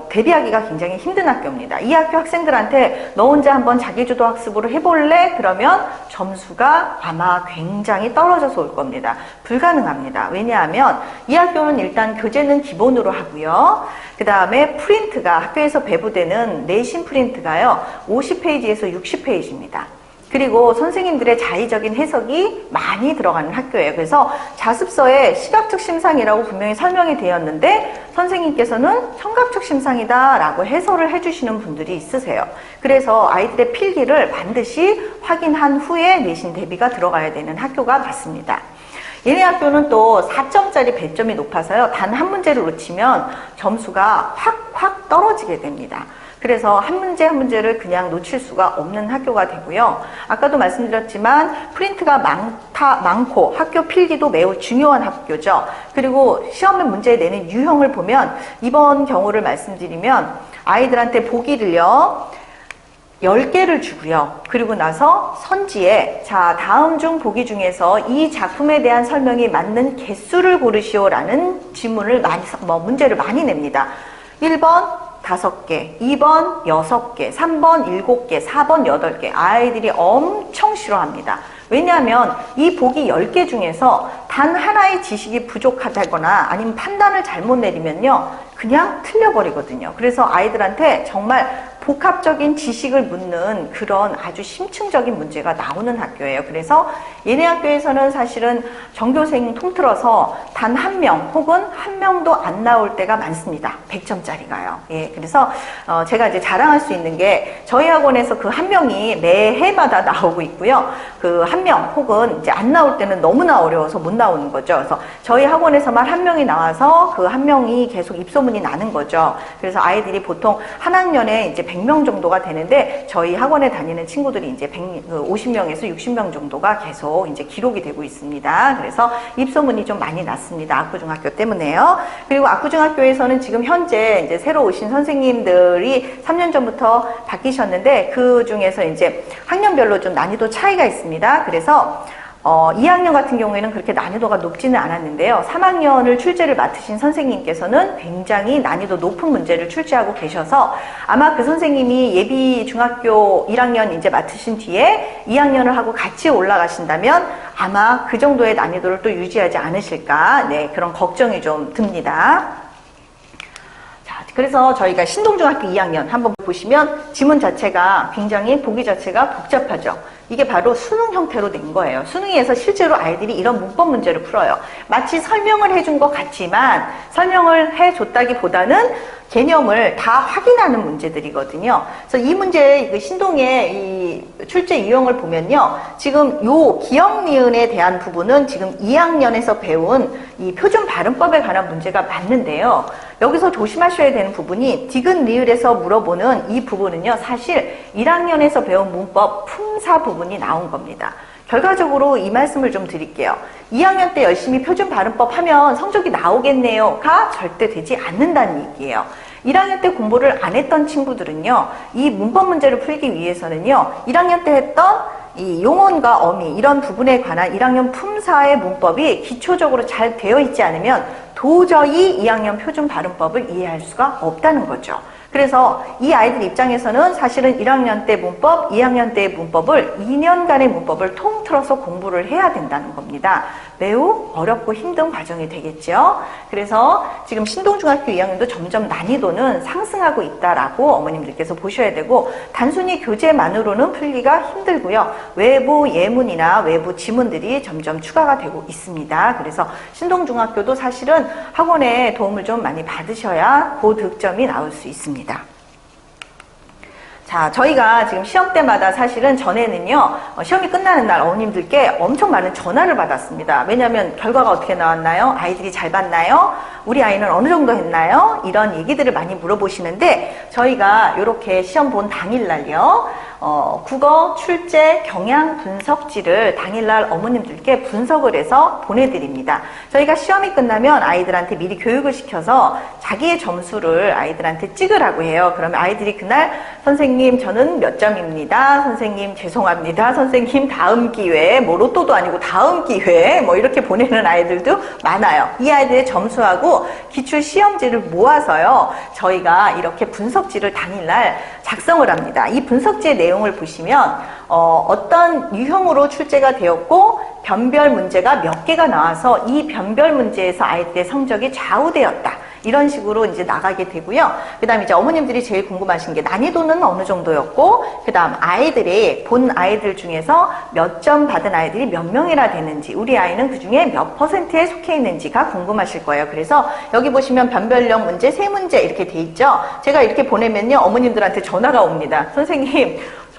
대비하기가 굉장히 힘든 학교입니다. 이 학교 학생들한테 너 혼자 한번 자기주도 학습으로 해볼래? 그러면 점수가 아마 굉장히 떨어져서 올 겁니다. 불가능합니다. 왜냐하면 이 학교는 일단 교재는 기본으로 하고요. 그 다음에 프린트가 학교에서 배부되는 내신 프린트가요, 50페이지에서 60페이지입니다. 그리고 선생님들의 자의적인 해석이 많이 들어가는 학교예요. 그래서 자습서에 시각적 심상이라고 분명히 설명이 되었는데 선생님께서는 청각적 심상이다 라고 해설을 해주시는 분들이 있으세요. 그래서 아이들의 필기를 반드시 확인한 후에 내신 대비가 들어가야 되는 학교가 맞습니다. 얘네 학교는 또 4점짜리 배점이 높아서요, 단 한 문제를 놓치면 점수가 확 떨어지게 됩니다. 그래서 한 문제 한 문제를 그냥 놓칠 수가 없는 학교가 되고요. 아까도 말씀드렸지만 프린트가 많고 학교 필기도 매우 중요한 학교죠. 그리고 시험에 문제 내는 유형을 보면 이번 경우를 말씀드리면 아이들한테 보기를요, 10개를 주고요. 그리고 나서 선지에 자, 다음 중 보기 중에서 이 작품에 대한 설명이 맞는 개수를 고르시오라는 문제를 많이 냅니다. 1번 5개, 2번 6개, 3번 7개, 4번 8개. 아이들이 엄청 싫어합니다. 왜냐하면 이 보기 10개 중에서 단 하나의 지식이 부족하다거나 아니면 판단을 잘못 내리면요, 그냥 틀려버리거든요. 그래서 아이들한테 정말 복합적인 지식을 묻는 그런 아주 심층적인 문제가 나오는 학교예요. 그래서 얘네 학교에서는 사실은 전교생 통틀어서 단 한 명 혹은 한 명도 안 나올 때가 많습니다. 100점짜리가요. 예, 그래서 제가 이제 자랑할 수 있는 게 저희 학원에서 그 한 명이 매해마다 나오고 있고요. 그 한 명 혹은 이제 안 나올 때는 너무나 어려워서 못 나오는 거죠. 그래서 저희 학원에서만 한 명이 나와서 그 한 명이 계속 입소문이 나는 거죠. 그래서 아이들이 보통 한 학년에 이제 100명 정도가 되는데 저희 학원에 다니는 친구들이 이제 50명에서 60명 정도가 계속 이제 기록이 되고 있습니다. 그래서 입소문이 좀 많이 났습니다. 압구중학교 때문에요. 그리고 압구중학교에서는 지금 현재 이제 새로 오신 선생님들이 3년 전부터 바뀌셨는데 그 중에서 이제 학년별로 좀 난이도 차이가 있습니다. 그래서 2학년 같은 경우에는 그렇게 난이도가 높지는 않았는데요. 3학년을 출제를 맡으신 선생님께서는 굉장히 난이도 높은 문제를 출제하고 계셔서 아마 그 선생님이 예비 중학교 1학년 이제 맡으신 뒤에 2학년을 하고 같이 올라가신다면 아마 그 정도의 난이도를 또 유지하지 않으실까, 네, 그런 걱정이 좀 듭니다. 자, 그래서 저희가 신동중학교 2학년 한번 보시면 지문 자체가 굉장히 보기 자체가 복잡하죠. 이게 바로 수능 형태로 된 거예요. 수능에서 실제로 아이들이 이런 문법 문제를 풀어요. 마치 설명을 해준 것 같지만 설명을 해줬다기보다는 개념을 다 확인하는 문제들이거든요. 그래서 이 문제, 그 신동의 이 출제 유형을 보면요. 지금 요 기역 니은에 대한 부분은 지금 2학년에서 배운 이 표준 발음법에 관한 문제가 맞는데요. 여기서 조심하셔야 되는 부분이 디귿 리을에서 물어보는 이 부분은요. 사실 1학년에서 배운 문법 품사 부분이 나온 겁니다. 결과적으로 이 말씀을 좀 드릴게요. 2학년 때 열심히 표준 발음법 하면 성적이 나오겠네요가 절대 되지 않는다는 얘기예요. 1학년 때 공부를 안 했던 친구들은요. 이 문법 문제를 풀기 위해서는요. 1학년 때 했던 이 용언과 어미 이런 부분에 관한 1학년 품사의 문법이 기초적으로 잘 되어 있지 않으면 도저히 2학년 표준 발음법을 이해할 수가 없다는 거죠. 그래서 이 아이들 입장에서는 사실은 1학년 때 문법, 2학년 때의 문법을 2년간의 문법을 통틀어서 공부를 해야 된다는 겁니다. 매우 어렵고 힘든 과정이 되겠죠. 그래서 지금 신동중학교 2학년도 점점 난이도는 상승하고 있다라고 어머님들께서 보셔야 되고 단순히 교재만으로는 풀기가 힘들고요. 외부 예문이나 외부 지문들이 점점 추가가 되고 있습니다. 그래서 신동중학교도 사실은 학원의 도움을 좀 많이 받으셔야 고득점이 나올 수 있습니다. 자, 저희가 지금 시험 때마다 사실은 전에는요, 시험이 끝나는 날 어머님들께 엄청 많은 전화를 받았습니다. 왜냐하면 결과가 어떻게 나왔나요? 아이들이 잘 봤나요? 우리 아이는 어느 정도 했나요? 이런 얘기들을 많이 물어보시는데 저희가 이렇게 시험 본 당일날요, 국어 출제 경향 분석지를 당일날 어머님들께 분석을 해서 보내드립니다. 저희가 시험이 끝나면 아이들한테 미리 교육을 시켜서 자기의 점수를 아이들한테 찍으라고 해요. 그러면 아이들이 그날 선생님 저는 몇 점입니다. 선생님 죄송합니다. 선생님 다음 기회에 뭐 로또도 아니고 다음 기회에 뭐 이렇게 보내는 아이들도 많아요. 이 아이들의 점수하고 기출 시험지를 모아서요. 저희가 이렇게 분석지를 당일날 작성을 합니다. 이 분석지의 내용을 보시면 어떤 유형으로 출제가 되었고 변별 문제가 몇 개가 나와서 이 변별 문제에서 아이들의 성적이 좌우되었다. 이런 식으로 이제 나가게 되고요. 그 다음 이제 어머님들이 제일 궁금하신 게 난이도는 어느 정도였고, 그 다음 아이들이 본 아이들 중에서 몇 점 받은 아이들이 몇 명이나 되는지, 우리 아이는 그 중에 몇 %에 속해 있는지가 궁금하실 거예요. 그래서 여기 보시면 변별력 문제, 세 문제 이렇게 돼 있죠. 제가 이렇게 보내면요, 어머님들한테 전화가 옵니다.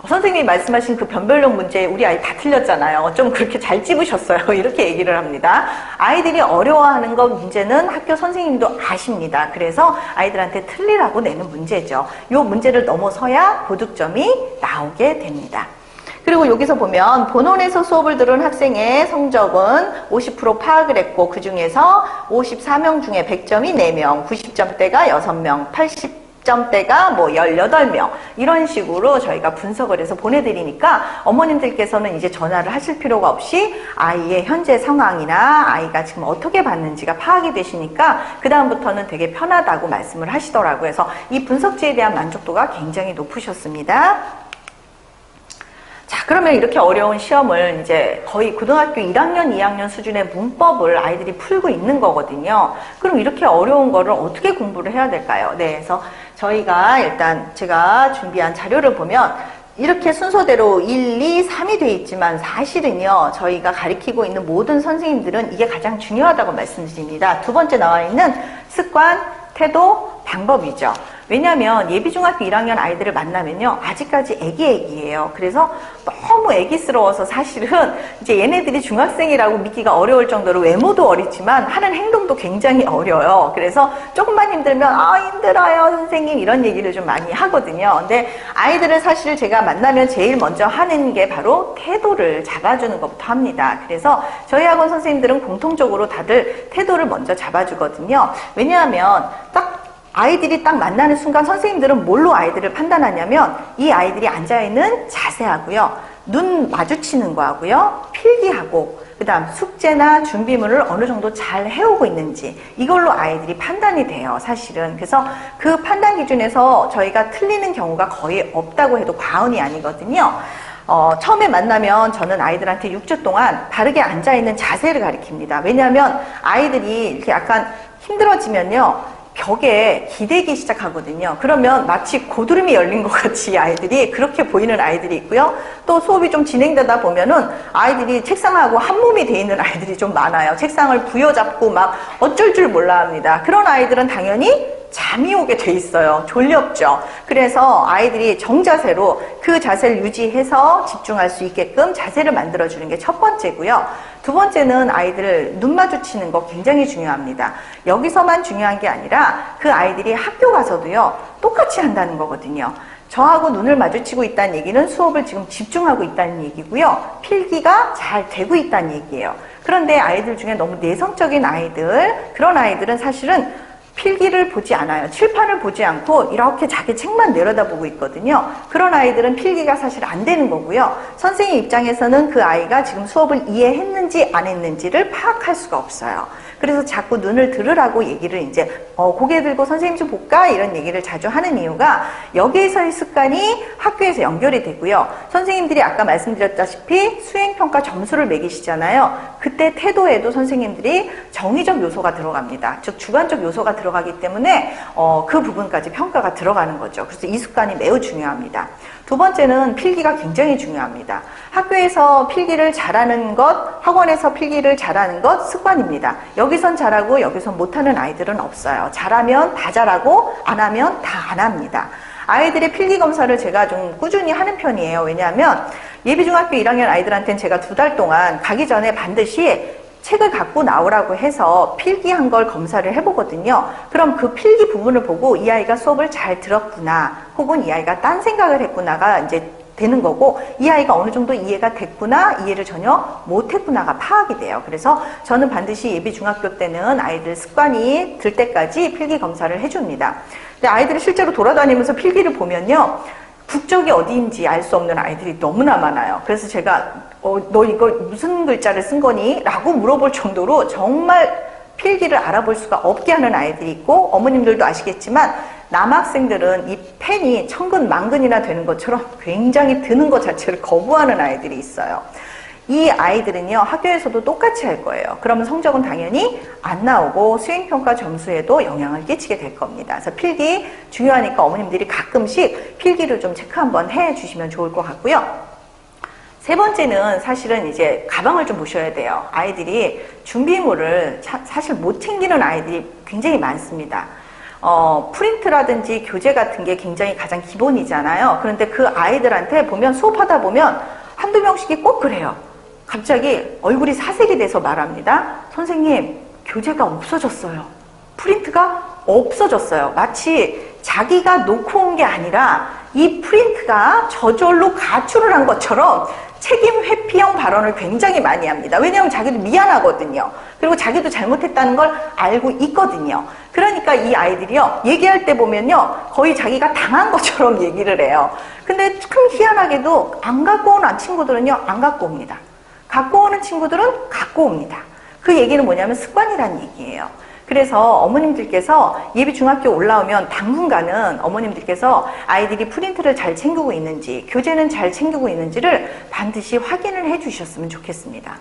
선생님이 말씀하신 그 변별력 문제 우리 아이 다 틀렸잖아요. 어쩜 그렇게 잘 찝으셨어요. 이렇게 얘기를 합니다. 아이들이 어려워하는 것 문제는 학교 선생님도 아십니다. 그래서 아이들한테 틀리라고 내는 문제죠. 이 문제를 넘어서야 고득점이 나오게 됩니다. 그리고 여기서 보면 본원에서 수업을 들은 학생의 성적은 50% 파악을 했고 그 중에서 54명 중에 100점이 4명, 90점대가 6명, 80점대가 뭐 18명 이런 식으로 저희가 분석을 해서 보내드리니까 어머님들께서는 이제 전화를 하실 필요가 없이 아이의 현재 상황이나 아이가 지금 어떻게 봤는지가 파악이 되시니까 그 다음부터는 되게 편하다고 말씀을 하시더라고요. 그래서 이 분석지에 대한 만족도가 굉장히 높으셨습니다. 자, 그러면 이렇게 어려운 시험을 이제 거의 고등학교 1학년, 2학년 수준의 문법을 아이들이 풀고 있는 거거든요. 그럼 이렇게 어려운 거를 어떻게 공부를 해야 될까요? 네, 그래서 저희가 일단 제가 준비한 자료를 보면 이렇게 순서대로 1, 2, 3이 돼 있지만 사실은요, 저희가 가르치고 있는 모든 선생님들은 이게 가장 중요하다고 말씀드립니다. 두 번째 나와 있는 습관, 태도, 방법이죠. 왜냐하면 예비중학교 1학년 아이들을 만나면요, 아직까지 애기애기예요. 그래서 너무 애기스러워서 사실은 이제 얘네들이 중학생이라고 믿기가 어려울 정도로 외모도 어리지만 하는 행동도 굉장히 어려요. 그래서 조금만 힘들면 힘들어요 선생님 이런 얘기를 좀 많이 하거든요. 근데 아이들을 사실 제가 만나면 제일 먼저 하는 게 바로 태도를 잡아주는 것부터 합니다. 그래서 저희 학원 선생님들은 공통적으로 다들 태도를 먼저 잡아주거든요. 왜냐하면 아이들이 딱 만나는 순간 선생님들은 뭘로 아이들을 판단하냐면 이 아이들이 앉아있는 자세하고요. 눈 마주치는 거하고요. 필기하고 그 다음 숙제나 준비물을 어느 정도 잘 해오고 있는지 이걸로 아이들이 판단이 돼요. 사실은. 그래서 그 판단 기준에서 저희가 틀리는 경우가 거의 없다고 해도 과언이 아니거든요. 처음에 만나면 저는 아이들한테 6주 동안 바르게 앉아있는 자세를 가르칩니다. 왜냐하면 아이들이 이렇게 약간 힘들어지면요, 벽에 기대기 시작하거든요. 그러면 마치 고드름이 열린 것 같이 아이들이 그렇게 보이는 아이들이 있고요. 또 수업이 좀 진행되다 보면은 아이들이 책상하고 한 몸이 돼 있는 아이들이 좀 많아요. 책상을 부여잡고 막 어쩔 줄 몰라 합니다. 그런 아이들은 당연히 잠이 오게 돼 있어요. 졸렵죠. 그래서 아이들이 정자세로 그 자세를 유지해서 집중할 수 있게끔 자세를 만들어주는 게 첫 번째고요. 두 번째는 아이들 눈 마주치는 거 굉장히 중요합니다. 여기서만 중요한 게 아니라 그 아이들이 학교 가서도요, 똑같이 한다는 거거든요. 저하고 눈을 마주치고 있다는 얘기는 수업을 지금 집중하고 있다는 얘기고요. 필기가 잘 되고 있다는 얘기예요. 그런데 아이들 중에 너무 내성적인 아이들, 그런 아이들은 사실은 필기를 보지 않아요. 칠판을 보지 않고 이렇게 자기 책만 내려다보고 있거든요. 그런 아이들은 필기가 사실 안 되는 거고요. 선생님 입장에서는 그 아이가 지금 수업을 이해했는지 안 했는지를 파악할 수가 없어요. 그래서 자꾸 눈을 들으라고 얘기를 이제 고개 들고 선생님 좀 볼까? 이런 얘기를 자주 하는 이유가 여기에서의 습관이 학교에서 연결이 되고요. 선생님들이 아까 말씀드렸다시피 수행평가 점수를 매기시잖아요. 그때 태도에도 선생님들이 정의적 요소가 들어갑니다. 즉 주관적 요소가 들어가기 때문에 그 부분까지 평가가 들어가는 거죠. 그래서 이 습관이 매우 중요합니다. 두 번째는 필기가 굉장히 중요합니다. 학교에서 필기를 잘하는 것, 학원에서 필기를 잘하는 것 습관입니다. 여기선 잘하고 여기선 못하는 아이들은 없어요. 잘하면 다 잘하고 안 하면 다 안 합니다. 아이들의 필기 검사를 제가 좀 꾸준히 하는 편이에요. 왜냐하면 예비중학교 1학년 아이들한테는 제가 2달 동안 가기 전에 반드시 책을 갖고 나오라고 해서 필기한 걸 검사를 해보거든요. 그럼 그 필기 부분을 보고 이 아이가 수업을 잘 들었구나, 혹은 이 아이가 딴 생각을 했구나가 이제 되는 거고, 이 아이가 어느 정도 이해가 됐구나, 이해를 전혀 못했구나가 파악이 돼요. 그래서 저는 반드시 예비중학교 때는 아이들 습관이 들 때까지 필기 검사를 해줍니다. 근데 아이들이 실제로 돌아다니면서 필기를 보면요, 국적이 어디인지 알 수 없는 아이들이 너무나 많아요. 그래서 제가 너 이거 무슨 글자를 쓴 거니? 라고 물어볼 정도로 정말 필기를 알아볼 수가 없게 하는 아이들이 있고, 어머님들도 아시겠지만 남학생들은 이 펜이 천근만근이나 되는 것처럼 굉장히 드는 것 자체를 거부하는 아이들이 있어요. 이 아이들은요, 학교에서도 똑같이 할 거예요. 그러면 성적은 당연히 안 나오고 수행평가 점수에도 영향을 끼치게 될 겁니다. 그래서 필기 중요하니까 어머님들이 가끔씩 필기를 좀 체크 한번 해 주시면 좋을 것 같고요. 세 번째는 사실은 이제 가방을 좀 보셔야 돼요. 아이들이 준비물을 사실 못 챙기는 아이들이 굉장히 많습니다. 프린트라든지 교재 같은 게 굉장히 가장 기본이잖아요. 그런데 그 아이들한테 보면 수업하다 보면 한두 명씩이 꼭 그래요. 갑자기 얼굴이 사색이 돼서 말합니다. 선생님, 교재가 없어졌어요. 프린트가 없어졌어요. 마치 자기가 놓고 온 게 아니라 이 프린트가 저절로 가출을 한 것처럼 책임 회피형 발언을 굉장히 많이 합니다. 왜냐하면 자기도 미안하거든요. 그리고 자기도 잘못했다는 걸 알고 있거든요. 그러니까 이 아이들이요, 얘기할 때 보면요, 거의 자기가 당한 것처럼 얘기를 해요. 근데 참 희한하게도 안 갖고 오는 친구들은요, 안 갖고 옵니다. 갖고 오는 친구들은 갖고 옵니다. 그 얘기는 뭐냐면 습관이라는 얘기예요. 그래서 어머님들께서 예비 중학교 올라오면 당분간은 어머님들께서 아이들이 프린트를 잘 챙기고 있는지, 교재는 잘 챙기고 있는지를 반드시 확인을 해 주셨으면 좋겠습니다.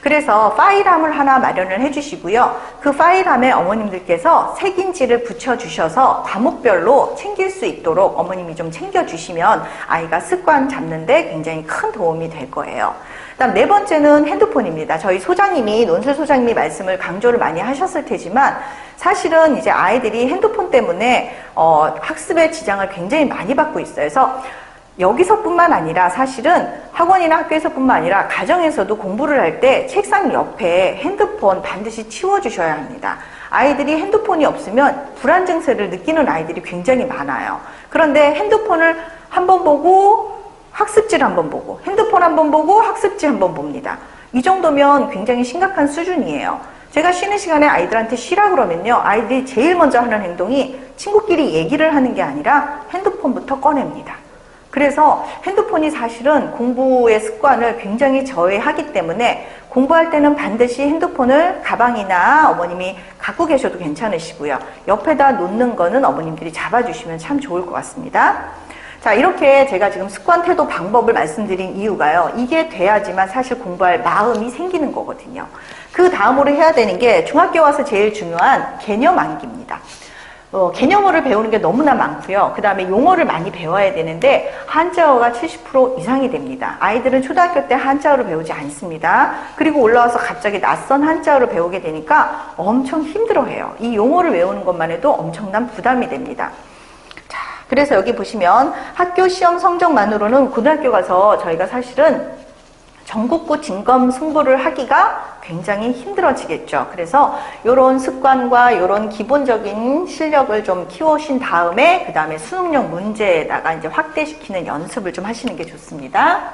그래서 파일함을 하나 마련을 해 주시고요. 그 파일함에 어머님들께서 색인지를 붙여 주셔서 과목별로 챙길 수 있도록 어머님이 좀 챙겨 주시면 아이가 습관 잡는데 굉장히 큰 도움이 될 거예요. 그다음 네 번째는 핸드폰입니다. 저희 소장님이, 논술 소장님이 말씀을 강조를 많이 하셨을 테지만 사실은 이제 아이들이 핸드폰 때문에 학습에 지장을 굉장히 많이 받고 있어요. 그래서 여기서뿐만 아니라 사실은 학원이나 학교에서뿐만 아니라 가정에서도 공부를 할 때 책상 옆에 핸드폰 반드시 치워주셔야 합니다. 아이들이 핸드폰이 없으면 불안 증세를 느끼는 아이들이 굉장히 많아요. 그런데 핸드폰을 한번 보고 학습지를 한번 보고, 핸드폰 한번 보고 학습지 한번 봅니다. 이 정도면 굉장히 심각한 수준이에요. 제가 쉬는 시간에 아이들한테 쉬라 그러면요, 아이들이 제일 먼저 하는 행동이 친구끼리 얘기를 하는 게 아니라 핸드폰부터 꺼냅니다. 그래서 핸드폰이 사실은 공부의 습관을 굉장히 저해하기 때문에 공부할 때는 반드시 핸드폰을 가방이나 어머님이 갖고 계셔도 괜찮으시고요. 옆에다 놓는 거는 어머님들이 잡아주시면 참 좋을 것 같습니다. 자, 이렇게 제가 지금 습관, 태도, 방법을 말씀드린 이유가요. 이게 돼야지만 사실 공부할 마음이 생기는 거거든요. 그 다음으로 해야 되는 게 중학교 와서 제일 중요한 개념 암기입니다. 개념어를 배우는 게 너무나 많고요. 그 다음에 용어를 많이 배워야 되는데 한자어가 70% 이상이 됩니다. 아이들은 초등학교 때 한자어를 배우지 않습니다. 그리고 올라와서 갑자기 낯선 한자어를 배우게 되니까 엄청 힘들어해요. 이 용어를 외우는 것만 해도 엄청난 부담이 됩니다. 자, 그래서 여기 보시면 학교 시험 성적만으로는 고등학교 가서 저희가 사실은 전국구 진검 승부를 하기가 굉장히 힘들어지겠죠. 그래서 이런 습관과 이런 기본적인 실력을 좀 키우신 다음에 그 다음에 수능용 문제에다가 이제 확대시키는 연습을 좀 하시는 게 좋습니다.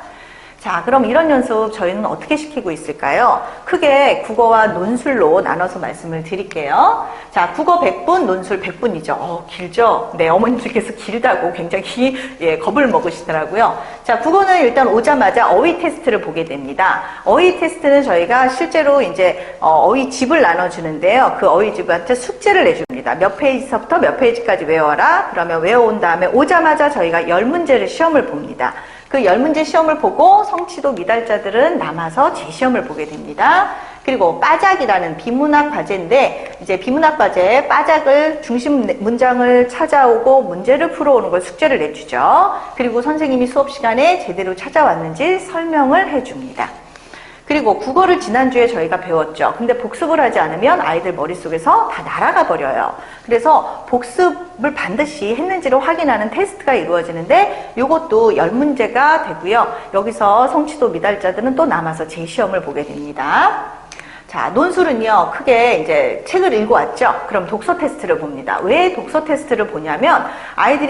자, 그럼 이런 연습 저희는 어떻게 시키고 있을까요? 크게 국어와 논술로 나눠서 말씀을 드릴게요. 자, 국어 100분, 논술 100분이죠. 길죠? 네, 어머님들께서 길다고 굉장히 겁을 먹으시더라고요. 자, 국어는 일단 오자마자 어휘 테스트를 보게 됩니다. 어휘 테스트는 저희가 실제로 이제 어휘집을 나눠주는데요. 그 어휘집한테 숙제를 내줍니다. 몇 페이지서부터 몇 페이지까지 외워라. 그러면 외워온 다음에 오자마자 저희가 10문제를 시험을 봅니다. 그 10문제 시험을 보고 성취도 미달자들은 남아서 재시험을 보게 됩니다. 그리고 빠작이라는 비문학 과제인데 이제 비문학 과제에 빠작을 중심 문장을 찾아오고 문제를 풀어오는 걸 숙제를 내주죠. 그리고 선생님이 수업 시간에 제대로 찾아왔는지 설명을 해줍니다. 그리고 국어를 지난주에 저희가 배웠죠. 근데 복습을 하지 않으면 아이들 머릿속에서 다 날아가 버려요. 그래서 복습을 반드시 했는지를 확인하는 테스트가 이루어지는데 이것도 10문제가 되고요. 여기서 성취도 미달자들은 또 남아서 재시험을 보게 됩니다. 자, 논술은요, 크게 이제 책을 읽어왔죠? 그럼 독서 테스트를 봅니다. 왜 독서 테스트를 보냐면,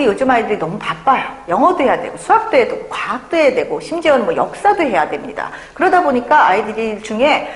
요즘 아이들이 너무 바빠요. 영어도 해야 되고, 수학도 해야 되고, 과학도 해야 되고, 심지어는 뭐 역사도 해야 됩니다. 그러다 보니까 아이들 중에,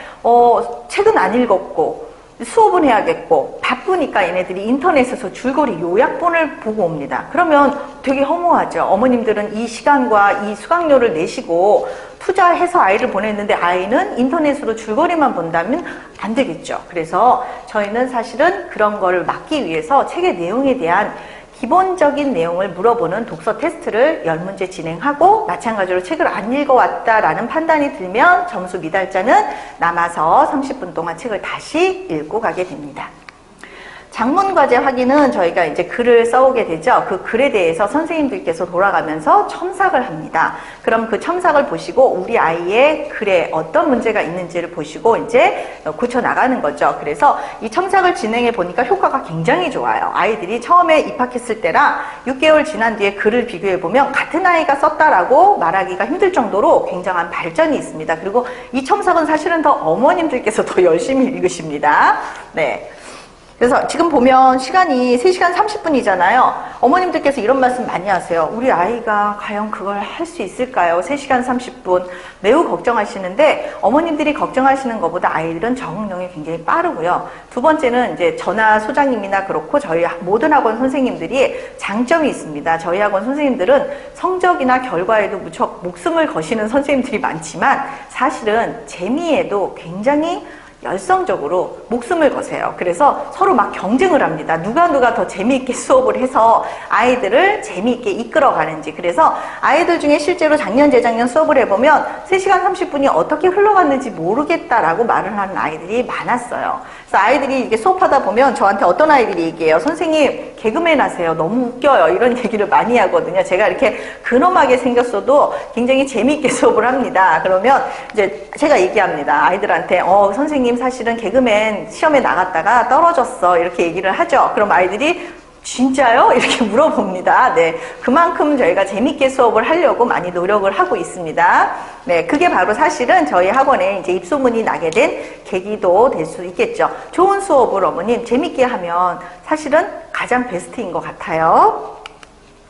책은 안 읽었고, 수업은 해야겠고, 바쁘니까 얘네들이 인터넷에서 줄거리 요약본을 보고 옵니다. 그러면 되게 허무하죠. 어머님들은 이 시간과 이 수강료를 내시고, 투자해서 아이를 보냈는데 아이는 인터넷으로 줄거리만 본다면 안 되겠죠. 그래서 저희는 사실은 그런 거를 막기 위해서 책의 내용에 대한 기본적인 내용을 물어보는 독서 테스트를 10문제 진행하고 마찬가지로 책을 안 읽어왔다라는 판단이 들면 점수 미달자는 남아서 30분 동안 책을 다시 읽고 가게 됩니다. 장문과제 확인은 저희가 이제 글을 써오게 되죠. 그 글에 대해서 선생님들께서 돌아가면서 첨삭을 합니다. 그럼 그 첨삭을 보시고 우리 아이의 글에 어떤 문제가 있는지를 보시고 이제 고쳐나가는 거죠. 그래서 이 첨삭을 진행해 보니까 효과가 굉장히 좋아요. 아이들이 처음에 입학했을 때랑 6개월 지난 뒤에 글을 비교해 보면 같은 아이가 썼다라고 말하기가 힘들 정도로 굉장한 발전이 있습니다. 그리고 이 첨삭은 사실은 더 어머님들께서 더 열심히 읽으십니다. 네. 그래서 지금 보면 시간이 3시간 30분이잖아요. 어머님들께서 이런 말씀 많이 하세요. 우리 아이가 과연 그걸 할 수 있을까요? 3시간 30분. 매우 걱정하시는데 어머님들이 걱정하시는 것보다 아이들은 적응력이 굉장히 빠르고요. 두 번째는 이제 저나 소장님이나 그렇고 저희 모든 학원 선생님들이 장점이 있습니다. 저희 학원 선생님들은 성적이나 결과에도 무척 목숨을 거시는 선생님들이 많지만 사실은 재미에도 굉장히 열성적으로 목숨을 거세요. 그래서 서로 막 경쟁을 합니다. 누가 더 재미있게 수업을 해서 아이들을 재미있게 이끌어가는지. 그래서 아이들 중에 실제로 작년, 재작년 수업을 해보면 3시간 30분이 어떻게 흘러갔는지 모르겠다라고 말을 하는 아이들이 많았어요. 그래서 아이들이 이게 수업하다 보면 저한테 어떤 아이들이 얘기해요. 선생님, 개그맨 하세요. 너무 웃겨요. 이런 얘기를 많이 하거든요. 제가 이렇게 근엄하게 생겼어도 굉장히 재미있게 수업을 합니다. 그러면 이제 제가 얘기합니다. 아이들한테, 선생님 사실은 개그맨 시험에 나갔다가 떨어졌어. 이렇게 얘기를 하죠. 그럼 아이들이 진짜요? 이렇게 물어봅니다. 네. 그만큼 저희가 재밌게 수업을 하려고 많이 노력을 하고 있습니다. 네. 그게 바로 사실은 저희 학원에 이제 입소문이 나게 된 계기도 될 수 있겠죠. 좋은 수업을 어머님 재밌게 하면 사실은 가장 베스트인 것 같아요.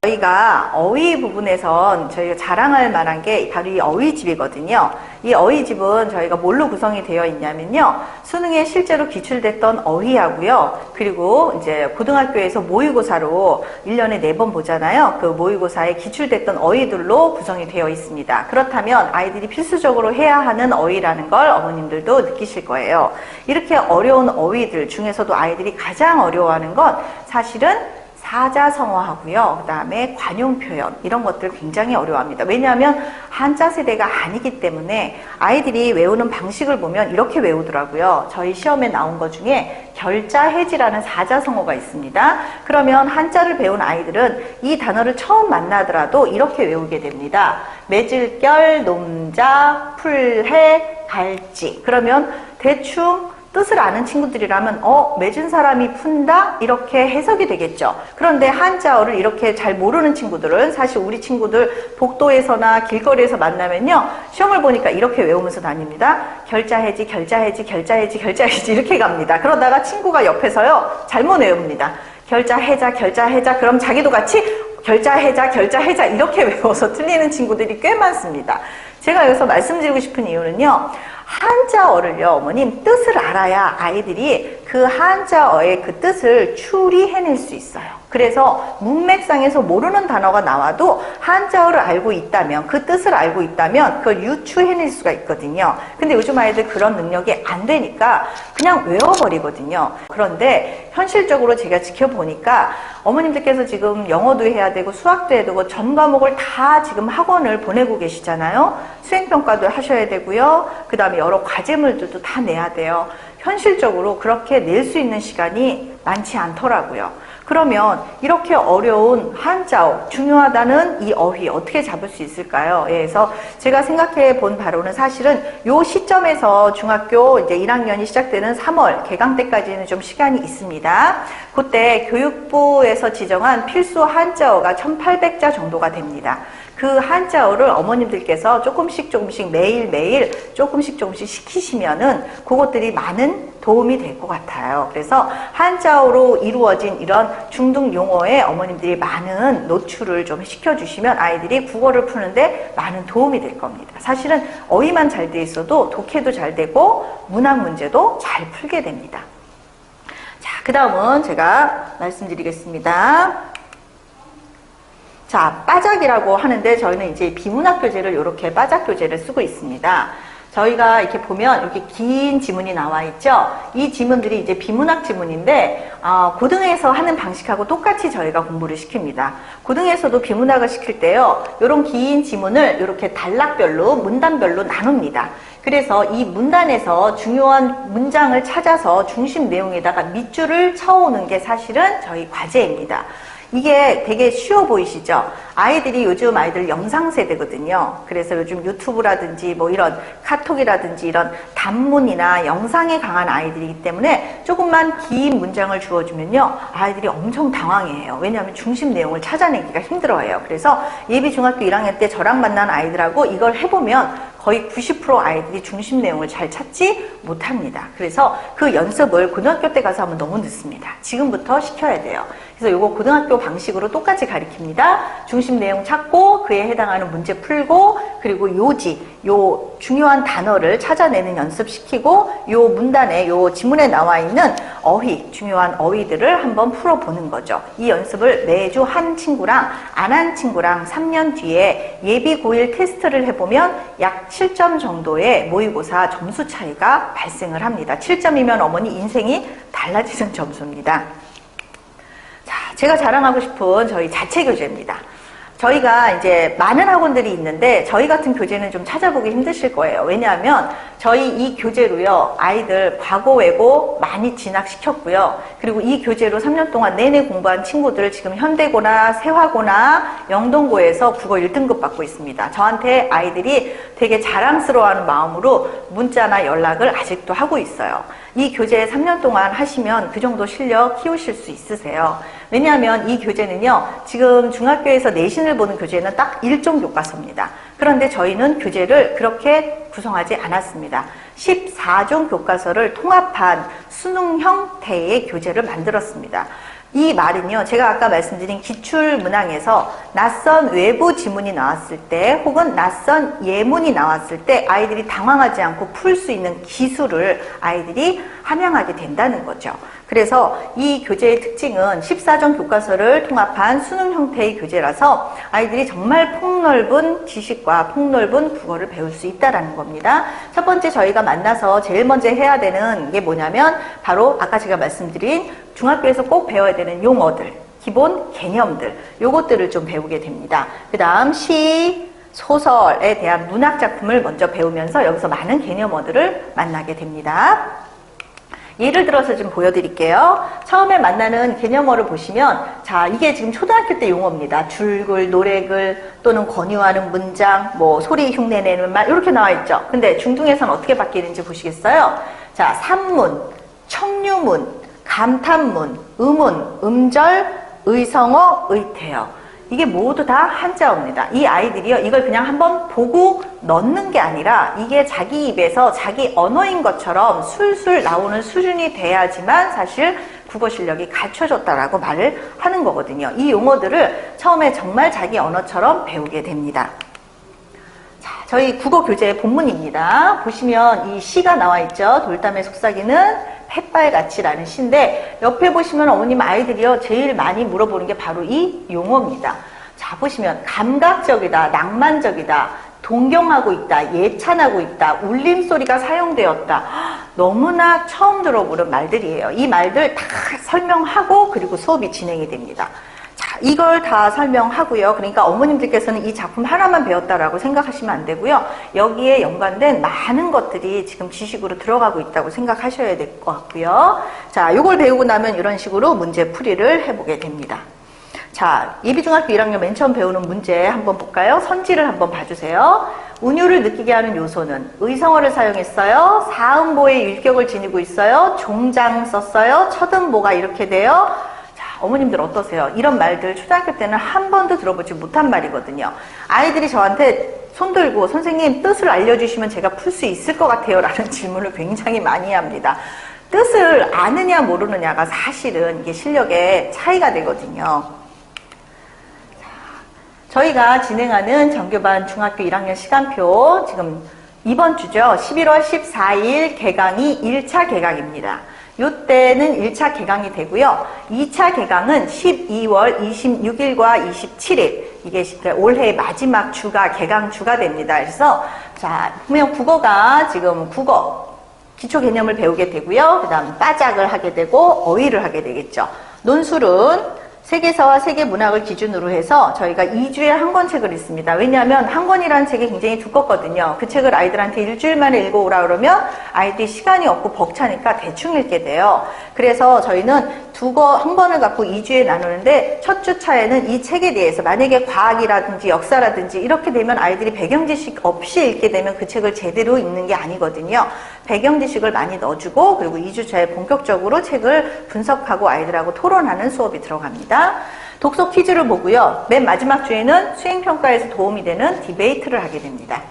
저희가 어휘 부분에선 저희가 자랑할 만한 게 바로 이 어휘집이거든요. 이 어휘집은 저희가 뭘로 구성이 되어 있냐면요. 수능에 실제로 기출됐던 어휘하고요. 그리고 이제 고등학교에서 모의고사로 1년에 4번 보잖아요. 그 모의고사에 기출됐던 어휘들로 구성이 되어 있습니다. 그렇다면 아이들이 필수적으로 해야 하는 어휘라는 걸 어머님들도 느끼실 거예요. 이렇게 어려운 어휘들 중에서도 아이들이 가장 어려워하는 건 사실은 사자성어하고요. 그 다음에 관용표현 이런 것들 굉장히 어려워합니다. 왜냐하면 한자 세대가 아니기 때문에 아이들이 외우는 방식을 보면 이렇게 외우더라고요. 저희 시험에 나온 것 중에 결자해지라는 사자성어가 있습니다. 그러면 한자를 배운 아이들은 이 단어를 처음 만나더라도 이렇게 외우게 됩니다. 맺을결, 놈자, 풀해, 갈지. 그러면 대충 뜻을 아는 친구들이라면 맺은 사람이 푼다? 이렇게 해석이 되겠죠. 그런데 한자어를 이렇게 잘 모르는 친구들은 사실 우리 친구들 복도에서나 길거리에서 만나면요. 시험을 보니까 이렇게 외우면서 다닙니다. 결자해지, 결자해지, 결자해지, 결자해지 이렇게 갑니다. 그러다가 친구가 옆에서요. 잘못 외웁니다. 결자해자, 결자해자 그럼 자기도 같이 결자해자, 결자해자 이렇게 외워서 틀리는 친구들이 꽤 많습니다. 제가 여기서 말씀드리고 싶은 이유는요. 한자어를요, 어머님 뜻을 알아야 아이들이 그 한자어의 그 뜻을 추리해낼 수 있어요. 그래서 문맥상에서 모르는 단어가 나와도 한자어를 알고 있다면, 그 뜻을 알고 있다면 그걸 유추해낼 수가 있거든요. 근데 요즘 아이들 그런 능력이 안 되니까 그냥 외워버리거든요. 그런데 현실적으로 제가 지켜보니까 어머님들께서 지금 영어도 해야 되고 수학도 해야 되고 전 과목을 다 지금 학원을 보내고 계시잖아요. 수행평가도 하셔야 되고요. 그 다음에 여러 과제물들도 다 내야 돼요. 현실적으로 그렇게 낼 수 있는 시간이 많지 않더라고요. 그러면 이렇게 어려운 한자어, 중요하다는 이 어휘 어떻게 잡을 수 있을까요? 그래서 제가 생각해 본 바로는 사실은 요 시점에서 중학교 이제 1학년이 시작되는 3월 개강 때까지는 좀 시간이 있습니다. 그때 교육부에서 지정한 필수 한자어가 1800자 정도가 됩니다. 그 한자어를 어머님들께서 조금씩 매일매일 조금씩 시키시면은 그것들이 많은 도움이 될 것 같아요. 그래서 한자어로 이루어진 이런 중등 용어에 어머님들이 많은 노출을 좀 시켜주시면 아이들이 국어를 푸는데 많은 도움이 될 겁니다. 사실은 어휘만 잘 돼 있어도 독해도 잘 되고 문학 문제도 잘 풀게 됩니다. 자, 그 다음은 제가 말씀드리겠습니다. 자, 빠작이라고 하는데 저희는 이제 비문학 교재를 이렇게 빠작 교재를 쓰고 있습니다. 저희가 이렇게 보면 이렇게 긴 지문이 나와 있죠. 이 지문들이 이제 비문학 지문인데 고등에서 하는 방식하고 똑같이 저희가 공부를 시킵니다. 고등에서도 비문학을 시킬 때요. 이런 긴 지문을 이렇게 단락별로 문단별로 나눕니다. 그래서 이 문단에서 중요한 문장을 찾아서 중심 내용에다가 밑줄을 쳐오는 게 사실은 저희 과제입니다. 이게 되게 쉬워 보이시죠? 아이들이 요즘 아이들 영상 세대거든요. 그래서 요즘 유튜브라든지 뭐 이런 카톡이라든지 이런 단문이나 영상에 강한 아이들이기 때문에 조금만 긴 문장을 주어주면요. 아이들이 엄청 당황해요. 왜냐하면 중심 내용을 찾아내기가 힘들어해요. 그래서 예비 중학교 1학년 때 저랑 만난 아이들하고 이걸 해보면 거의 90% 아이들이 중심 내용을 잘 찾지 못합니다. 그래서 그 연습을 고등학교 때 가서 하면 너무 늦습니다. 지금부터 시켜야 돼요. 그래서 이거 고등학교 방식으로 똑같이 가르칩니다. 중심 내용 찾고 그에 해당하는 문제 풀고 그리고 요지, 요 중요한 단어를 찾아내는 연습시키고 요 문단에 요 지문에 나와 있는 어휘, 중요한 어휘들을 한번 풀어보는 거죠. 이 연습을 매주 한 친구랑 안 한 친구랑 3년 뒤에 예비 고1 테스트를 해보면 약 7점 정도의 모의고사 점수 차이가 발생을 합니다. 7점이면 어머니 인생이 달라지는 점수입니다. 자, 제가 자랑하고 싶은 저희 자체 교재입니다. 저희가 이제 많은 학원들이 있는데 저희 같은 교재는 좀 찾아보기 힘드실 거예요. 왜냐하면 저희 이 교재로요 아이들 과거 외고 많이 진학시켰고요. 그리고 이 교재로 3년 동안 내내 공부한 친구들 지금 현대고나 세화고나 영동고에서 국어 1등급 받고 있습니다. 저한테 아이들이 되게 자랑스러워하는 마음으로 문자나 연락을 아직도 하고 있어요. 이 교재 3년 동안 하시면 그 정도 실력 키우실 수 있으세요. 왜냐하면 이 교재는요 지금 중학교에서 내신을 보는 교재는 딱 1종 교과서입니다. 그런데 저희는 교재를 그렇게 구성하지 않았습니다. 14종 교과서를 통합한 수능 형태의 교재를 만들었습니다. 이 말은요, 제가 아까 말씀드린 기출문항에서 낯선 외부 지문이 나왔을 때 혹은 낯선 예문이 나왔을 때 아이들이 당황하지 않고 풀 수 있는 기술을 아이들이 함양하게 된다는 거죠. 그래서 이 교재의 특징은 14종 교과서를 통합한 수능 형태의 교재라서 아이들이 정말 폭넓은 지식과 폭넓은 국어를 배울 수 있다는 겁니다. 첫 번째 저희가 만나서 제일 먼저 해야 되는 게 뭐냐면 바로 아까 제가 말씀드린 중학교에서 꼭 배워야 되는 용어들, 기본 개념들, 요것들을 좀 배우게 됩니다. 그 다음 시, 소설에 대한 문학 작품을 먼저 배우면서 여기서 많은 개념어들을 만나게 됩니다. 예를 들어서 좀 보여드릴게요. 처음에 만나는 개념어를 보시면, 자, 이게 지금 초등학교 때 용어입니다. 줄글, 노래글, 또는 권유하는 문장, 뭐 소리 흉내내는 말, 이렇게 나와 있죠. 근데 중등에서는 어떻게 바뀌는지 보시겠어요? 자, 산문, 청류문, 감탄문, 음운, 음절, 의성어, 의태어. 이게 모두 다 한자어입니다. 이 아이들이요, 이걸 그냥 한번 보고 넣는 게 아니라 이게 자기 입에서 자기 언어인 것처럼 술술 나오는 수준이 돼야지만 사실 국어 실력이 갖춰졌다라고 말을 하는 거거든요. 이 용어들을 처음에 정말 자기 언어처럼 배우게 됩니다. 자, 저희 국어 교재 본문입니다. 보시면 이 시가 나와 있죠. 돌담의 속삭이는 햇발같이라는 시인데, 옆에 보시면 어머님 아이들이요 제일 많이 물어보는 게 바로 이 용어입니다. 자, 보시면 감각적이다, 낭만적이다, 동경하고 있다, 예찬하고 있다, 울림소리가 사용되었다. 너무나 처음 들어보는 말들이에요. 이 말들 다 설명하고 그리고 수업이 진행이 됩니다. 자, 이걸 다 설명하고요. 그러니까 어머님들께서는 이 작품 하나만 배웠다라고 생각하시면 안 되고요. 여기에 연관된 많은 것들이 지금 지식으로 들어가고 있다고 생각하셔야 될 것 같고요. 자, 이걸 배우고 나면 이런 식으로 문제 풀이를 해보게 됩니다. 자, 예비중학교 1학년 맨 처음 배우는 문제 한번 볼까요? 선지를 한번 봐주세요. 운율을 느끼게 하는 요소는 의성어를 사용했어요. 사음보의 율격을 지니고 있어요. 종장 썼어요. 첫음보가 이렇게 돼요. 어머님들 어떠세요? 이런 말들 초등학교 때는 한 번도 들어보지 못한 말이거든요. 아이들이 저한테 손 들고 선생님 뜻을 알려주시면 제가 풀 수 있을 것 같아요 라는 질문을 굉장히 많이 합니다. 뜻을 아느냐 모르느냐가 사실은 이게 실력의 차이가 되거든요. 저희가 진행하는 정교반 중학교 1학년 시간표 지금 이번 주죠. 11월 14일 개강이 1차 개강입니다. 이때는 1차 개강이 되고요. 2차 개강은 12월 26일과 27일, 이게 올해 마지막 주가 개강 주가 됩니다. 그래서 자, 분명 국어가 지금 국어 기초 개념을 배우게 되고요. 그 다음 빠작을 하게 되고 어휘를 하게 되겠죠. 논술은 세계사와 세계문학을 기준으로 해서 저희가 2주에 한 권 책을 읽습니다. 왜냐하면 한 권이라는 책이 굉장히 두껍거든요. 그 책을 아이들한테 일주일 만에 읽어오라 그러면 아이들이 시간이 없고 벅차니까 대충 읽게 돼요. 그래서 저희는 한 권을 갖고 2주에 나누는데 첫 주차에는 이 책에 대해서 만약에 과학이라든지 역사라든지 이렇게 되면 아이들이 배경 지식 없이 읽게 되면 그 책을 제대로 읽는 게 아니거든요. 배경 지식을 많이 넣어주고 그리고 2주차에 본격적으로 책을 분석하고 아이들하고 토론하는 수업이 들어갑니다. 독서 퀴즈를 보고요. 맨 마지막 주에는 수행평가에서 도움이 되는 디베이트를 하게 됩니다.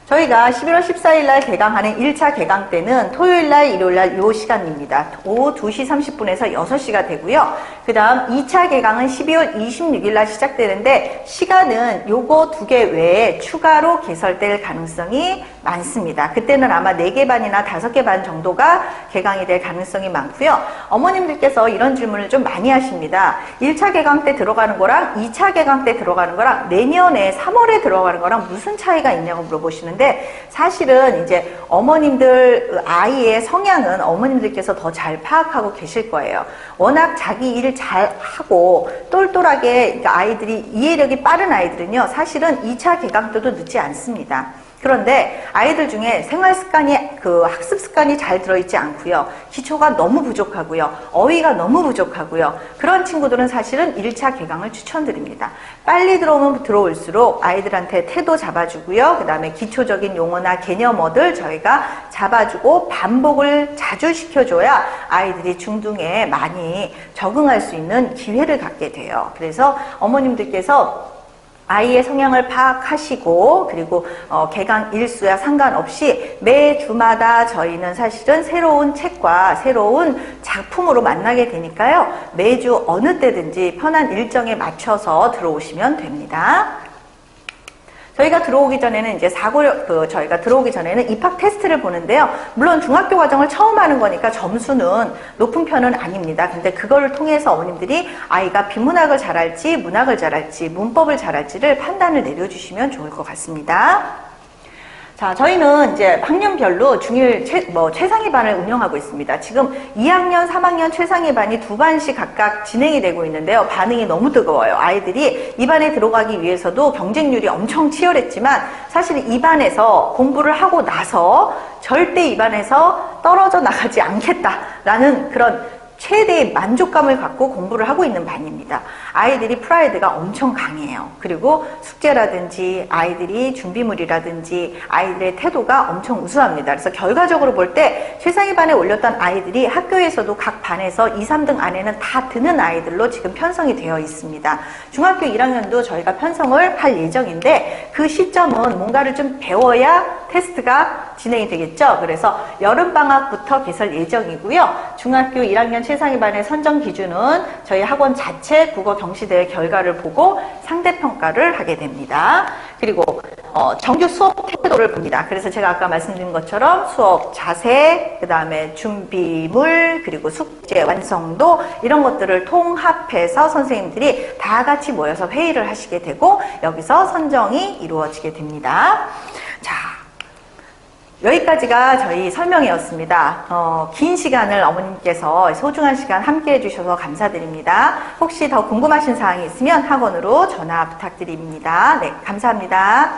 저희가 11월 14일 날 개강하는 1차 개강 때는 토요일 날, 일요일 날 요 시간입니다. 오후 2시 30분에서 6시가 되고요. 그 다음 2차 개강은 12월 26일 날 시작되는데 시간은 요거 2개 외에 추가로 개설될 가능성이 많습니다. 그때는 아마 4개 반이나 5개 반 정도가 개강이 될 가능성이 많고요. 어머님들께서 이런 질문을 좀 많이 하십니다. 1차 개강 때 들어가는 거랑 2차 개강 때 들어가는 거랑 내년에 3월에 들어가는 거랑 무슨 차이가 있냐고 물어보시는데 사실은 이제 어머님들 아이의 성향은 어머님들께서 더 잘 파악하고 계실 거예요. 워낙 자기 일 잘 하고 똘똘하게 아이들이 이해력이 빠른 아이들은요 사실은 2차 개강 때도 늦지 않습니다. 그런데 아이들 중에 생활 습관이 학습 습관이 잘 들어있지 않고요. 기초가 너무 부족하고요. 어휘가 너무 부족하고요. 그런 친구들은 사실은 1차 개강을 추천드립니다. 빨리 들어오면 들어올수록 아이들한테 태도 잡아주고요. 그 다음에 기초적인 용어나 개념어들 저희가 잡아주고 반복을 자주 시켜줘야 아이들이 중등에 많이 적응할 수 있는 기회를 갖게 돼요. 그래서 어머님들께서 아이의 성향을 파악하시고 그리고 개강 일수야 상관없이 매 주마다 저희는 사실은 새로운 책과 새로운 작품으로 만나게 되니까요. 매주 어느 때든지 편한 일정에 맞춰서 들어오시면 됩니다. 저희가 들어오기 전에는 저희가 들어오기 전에는 입학 테스트를 보는데요. 물론 중학교 과정을 처음 하는 거니까 점수는 높은 편은 아닙니다. 근데 그걸 통해서 어머님들이 아이가 비문학을 잘할지 문학을 잘할지 문법을 잘할지를 판단을 내려주시면 좋을 것 같습니다. 자, 저희는 이제 학년별로 중일 최상위 반을 운영하고 있습니다. 지금 2학년, 3학년 최상위 반이 두 반씩 각각 진행이 되고 있는데요. 반응이 너무 뜨거워요. 아이들이 이 반에 들어가기 위해서도 경쟁률이 엄청 치열했지만 사실 이 반에서 공부를 하고 나서 절대 이 반에서 떨어져 나가지 않겠다라는 그런 최대의 만족감을 갖고 공부를 하고 있는 반입니다. 아이들이 프라이드가 엄청 강해요. 그리고 숙제라든지 아이들이 준비물이라든지 아이들의 태도가 엄청 우수합니다. 그래서 결과적으로 볼 때 최상위 반에 올렸던 아이들이 학교에서도 각 반에서 2, 3등 안에는 다 드는 아이들로 지금 편성이 되어 있습니다. 중학교 1학년도 저희가 편성을 할 예정인데 그 시점은 뭔가를 좀 배워야 테스트가 진행이 되겠죠. 그래서 여름방학부터 개설 예정이고요. 중학교 1학년 최상위 반의 선정 기준은 저희 학원 자체 국어 경시대회 결과를 보고 상대평가를 하게 됩니다. 그리고 정규 수업 태도를 봅니다. 그래서 제가 아까 말씀드린 것처럼 수업 자세, 그 다음에 준비물, 그리고 숙제 완성도 이런 것들을 통합해서 선생님들이 다 같이 모여서 회의를 하시게 되고 여기서 선정이 이루어지게 됩니다. 자, 여기까지가 저희 설명이었습니다. 긴 시간을 어머님께서 소중한 시간 함께 해주셔서 감사드립니다. 혹시 더 궁금하신 사항이 있으면 학원으로 전화 부탁드립니다. 네, 감사합니다.